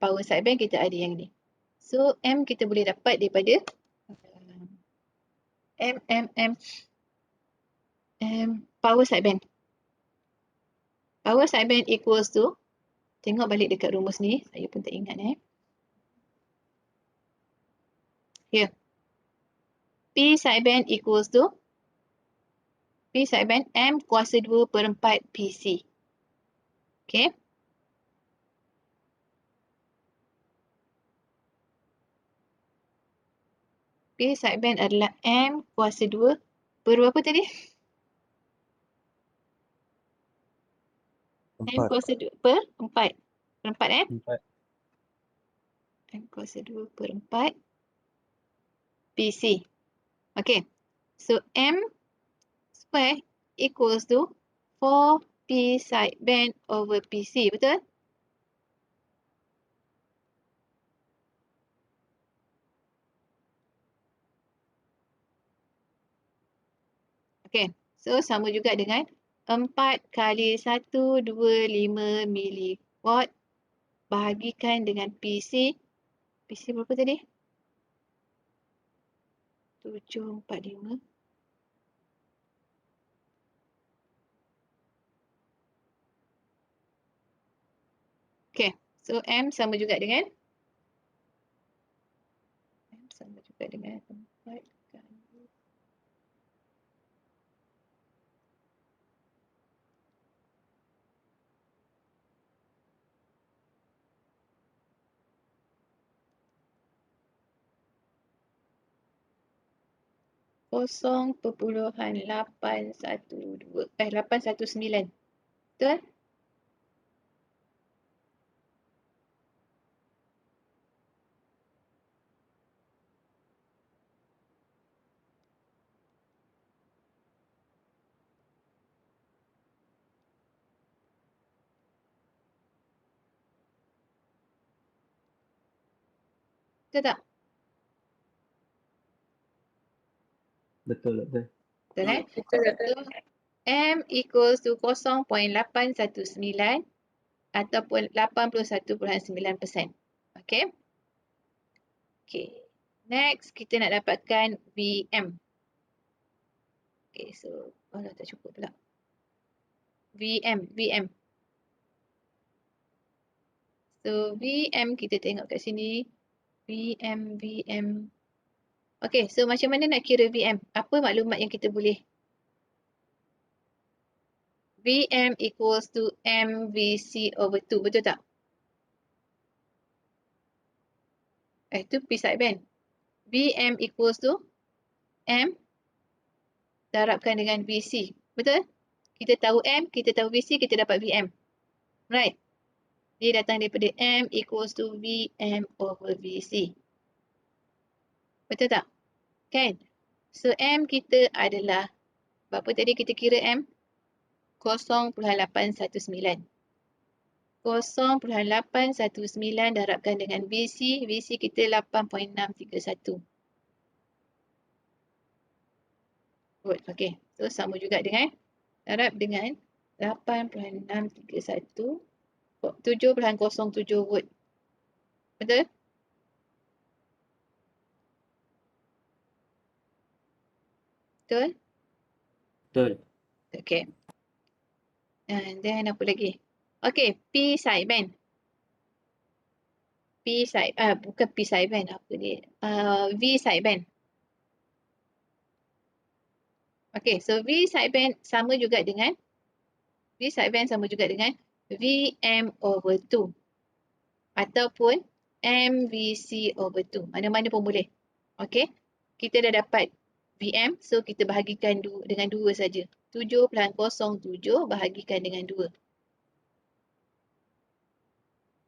power sideband, kita ada yang ni. So M kita boleh dapat daripada power sideband. Power sideband equals to, tengok balik dekat rumus ni, saya pun tak ingat Here. P sideband equals to P sideband M kuasa 2/4 PC. Okay. P sideband adalah M kuasa 2 per berapa tadi? M kuasa 2 per 4. Per 4 M kuasa 2/4 PC. Okay. So M square equals to 4P sideband over PC. Betul? Okay, so sama juga dengan 4 kali 125 miliwatt bahagikan dengan PC. PC berapa tadi? 745. Okay, so M sama juga dengan 4 kali 819. Betul? Betul tak? Betul, betul. Betul kan? Betul tak? So, M equals to 0.819 ataupun 81.9%. Okay? Okay. Next, kita nak dapatkan VM. Okay, so, tak cukup pula. VM. So, VM kita tengok kat sini. VM. Okay, so macam mana nak kira VM? Apa maklumat yang kita boleh? VM equals to MVC over 2. Betul tak? Itu P sideband. VM equals to M darabkan dengan VC. Betul? Kita tahu M, kita tahu VC, kita dapat VM. Right? Dia datang daripada M equals to VM over VC. Betul tak? Kan? So, M kita adalah, berapa tadi kita kira M? 0.819. 0.819 darabkan dengan VC. VC kita 8.631. Good. Okay. So, sama juga dengan darab dengan 8.631. 7.07 volt. Betul? Betul? Betul. Okay. And then apa lagi? Okay, P sideband. Bukan P sideband, apa ni? V sideband. Okay, so V sideband sama juga dengan VM over 2 ataupun MVC over 2. Mana-mana pun boleh. Okay, kita dah dapat VM, so kita bahagikan dengan 2 saja. 7.07 bahagikan dengan 2.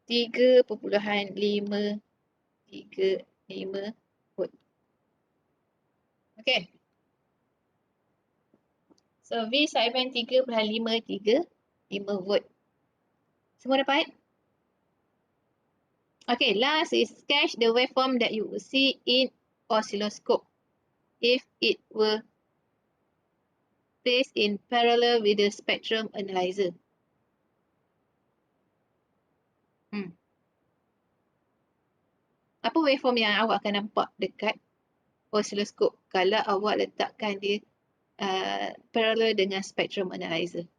3.535 volt. Okay. So, V sideband 3.535 volt. Semua dapat? Okay, last is sketch the waveform that you will see in oscilloscope if it were placed in parallel with the spectrum analyzer. Apa waveform yang awak akan nampak dekat oscilloscope kalau awak letakkan dia parallel dengan spectrum analyzer?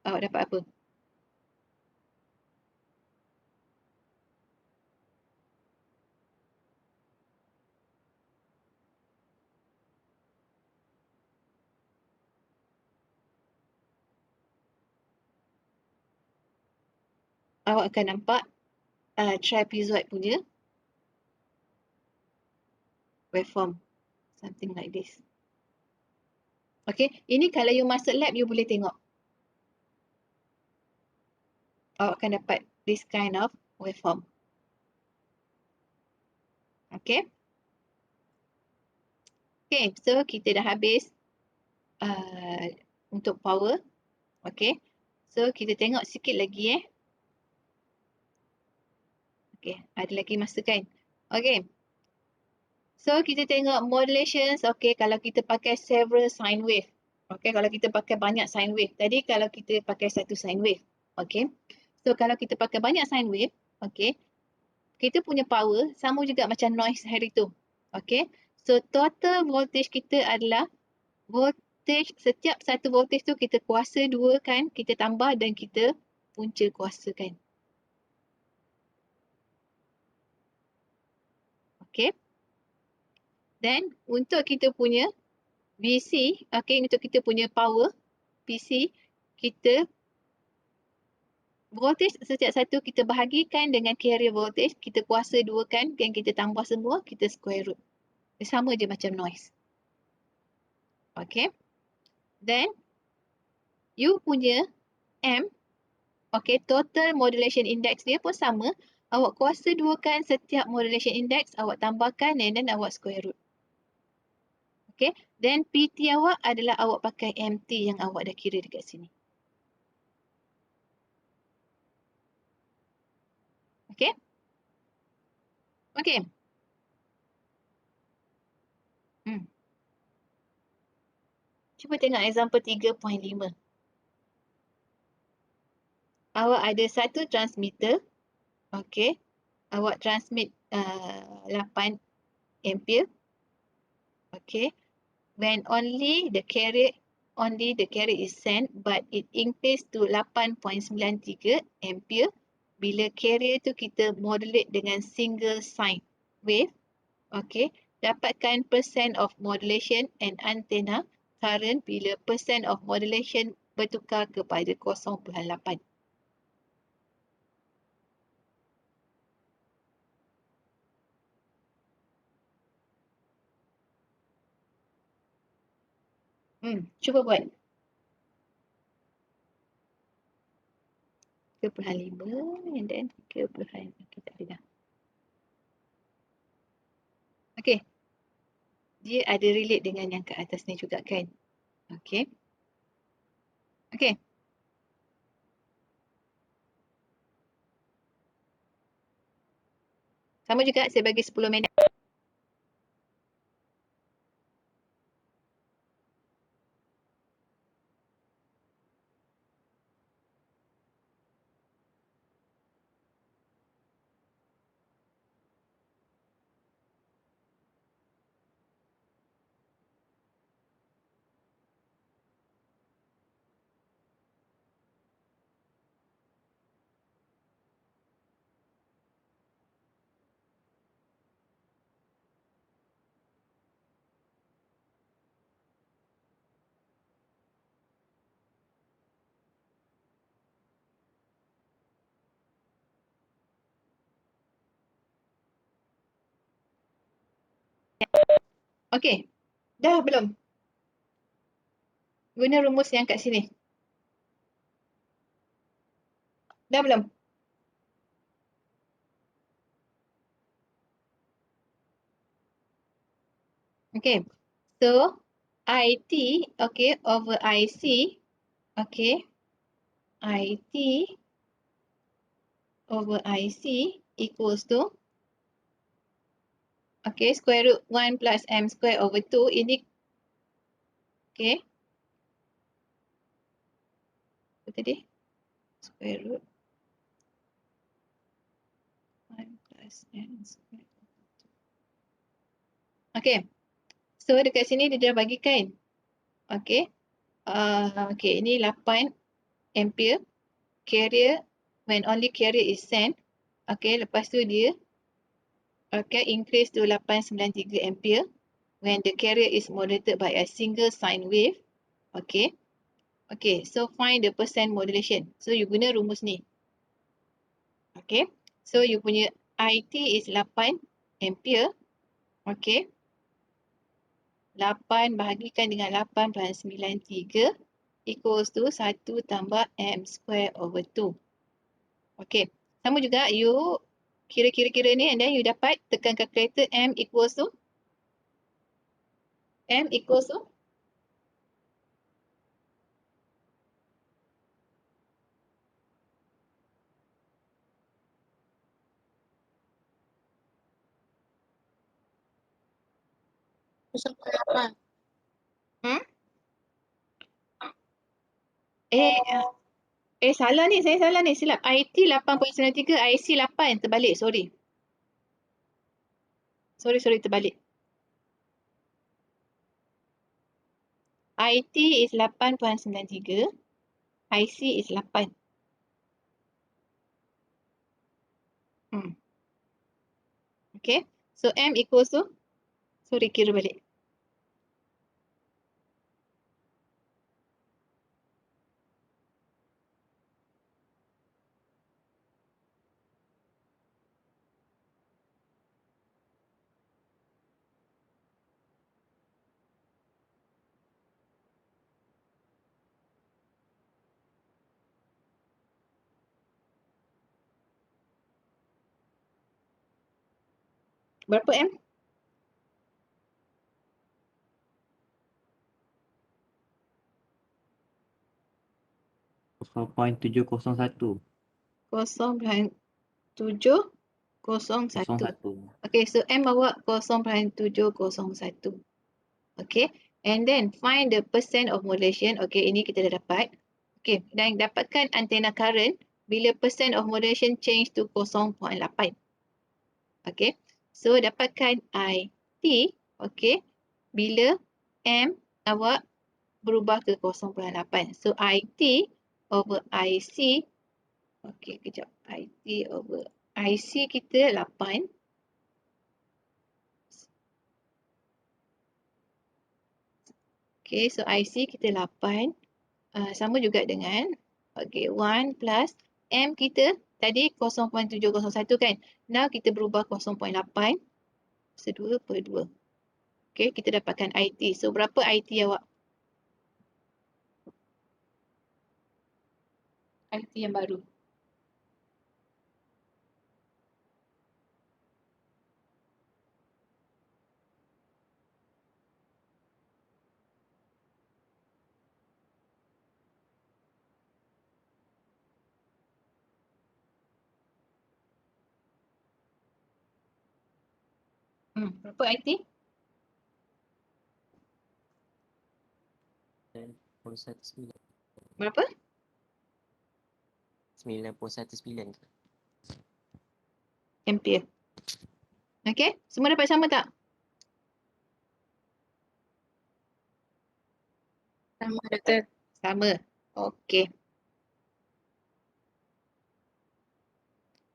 Awak dapat apa? Awak akan nampak trapezoid punya waveform. Something like this. Okay, ini kalau you masuk lab, you boleh tengok. Awak akan dapat this kind of waveform. Okay. Okay, so kita dah habis untuk power. Okay, so kita tengok sikit lagi Okay, ada lagi masa kan? Okay, so kita tengok modulations. Okay, kalau kita pakai several sine wave. Okay, kalau kita pakai banyak sine wave. Tadi kalau kita pakai satu sine wave. Okay, so kalau kita pakai banyak sine wave. Okay, kita punya power sama juga macam noise hari tu. Okay, so total voltage kita adalah voltage, setiap satu voltage tu kita kuasa 2 kan, kita tambah dan kita punca kuasakan. Okay. Then untuk kita punya VC, okay, untuk kita punya power PC, kita voltage setiap satu kita bahagikan dengan carrier voltage, kita kuasa 2 kan, dan kita tambah semua, kita square root. Sama je macam noise. Okay. Then you punya M, okay, total modulation index dia pun sama. Awak kuasa 2 kan setiap modulation index, awak tambahkan and then awak square root. Okay, then PT awak adalah awak pakai MT yang awak dah kira dekat sini. Okay. Okay. Cuba tengok example 3.5. Awak ada satu transmitter. Okay. Awak transmit 8 ampere. Okay. When only the carrier is sent but it increase to 8.93 ampere bila carrier tu kita modulate dengan single sine wave. Okay. Dapatkan percent of modulation and antenna current bila percent of modulation bertukar kepada 0.8. Cuba buat. 3.5 and then 3.5. Okay, tak ada dah. Okay. Dia ada relate dengan yang ke atas ni juga kan? Okay. Okay. Sama juga, saya bagi 10 minit. Okay. Dah belum? Guna rumus yang kat sini. Dah belum? Okay. So, IT, okay, over IC, okay, IT over IC equals to, okay, square root 1 plus M square over 2. Ini, okay. Apa tadi? Square root 1 plus M square. Okay. So, dekat sini dia dah bagikan. Okay. Okay, ini 8 ampere. Carrier, when only carrier is sent. Okay, lepas tu dia okay, increase to 893 ampere when the carrier is modulated by a single sine wave. Okay. Okay, so find the percent modulation. So, you guna rumus ni. Okay. So, you punya IT is 8 ampere. Okay. 8 bahagikan dengan 8.93 equals to 1 tambah M square over 2. Okay. Sama juga, you kira-kira ni and then you dapat tekan calculator M equals to M equals to? Lapan. Hmm? Salah ni, saya salah ni, silap. IT 8.93, IC 8, terbalik, sorry. Sorry, terbalik. IT is 8.93, IC is 8. Okay, so M equals to? Sorry, kira balik. Berapa M? Point 701. 0.701. Okay, so M bawa 0.701. Okay, and then find the percent of modulation. Okay, ini kita dah dapat. Okay, dan dapatkan antena current bila percent of modulation change to 0.8. Okay, so dapatkan IT, okay, bila M awak berubah ke 0.8. So IT over IC, okay, kejap. IT over IC kita 8. Okay, so IC kita 8. Sama juga dengan, okay, 1 plus M kita tadi 0.701 kan. Now kita berubah 0.8. So 2 per 2. Okay, kita dapatkan IT. So berapa IT awak? IT yang baru. Berapa IT? 9.19. Berapa? 9.19. Ampere. Okay, semua dapat sama tak? Sama, Doktor. Sama. Okay.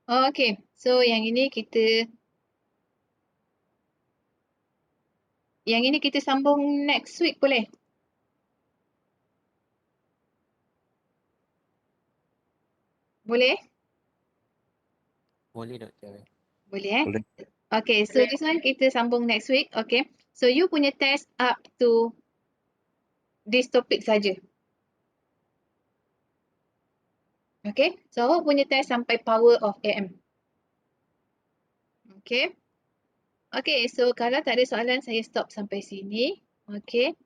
Okay, so yang ini kita sambung next week boleh? Boleh? Boleh, Doktor. Boleh. Boleh. Okay, so this one kita sambung next week. Okay, so you punya test up to this topic saja. Okay, so awak punya test sampai power of AM. Okay. Okay, so kalau tak ada soalan saya stop sampai sini. Okay.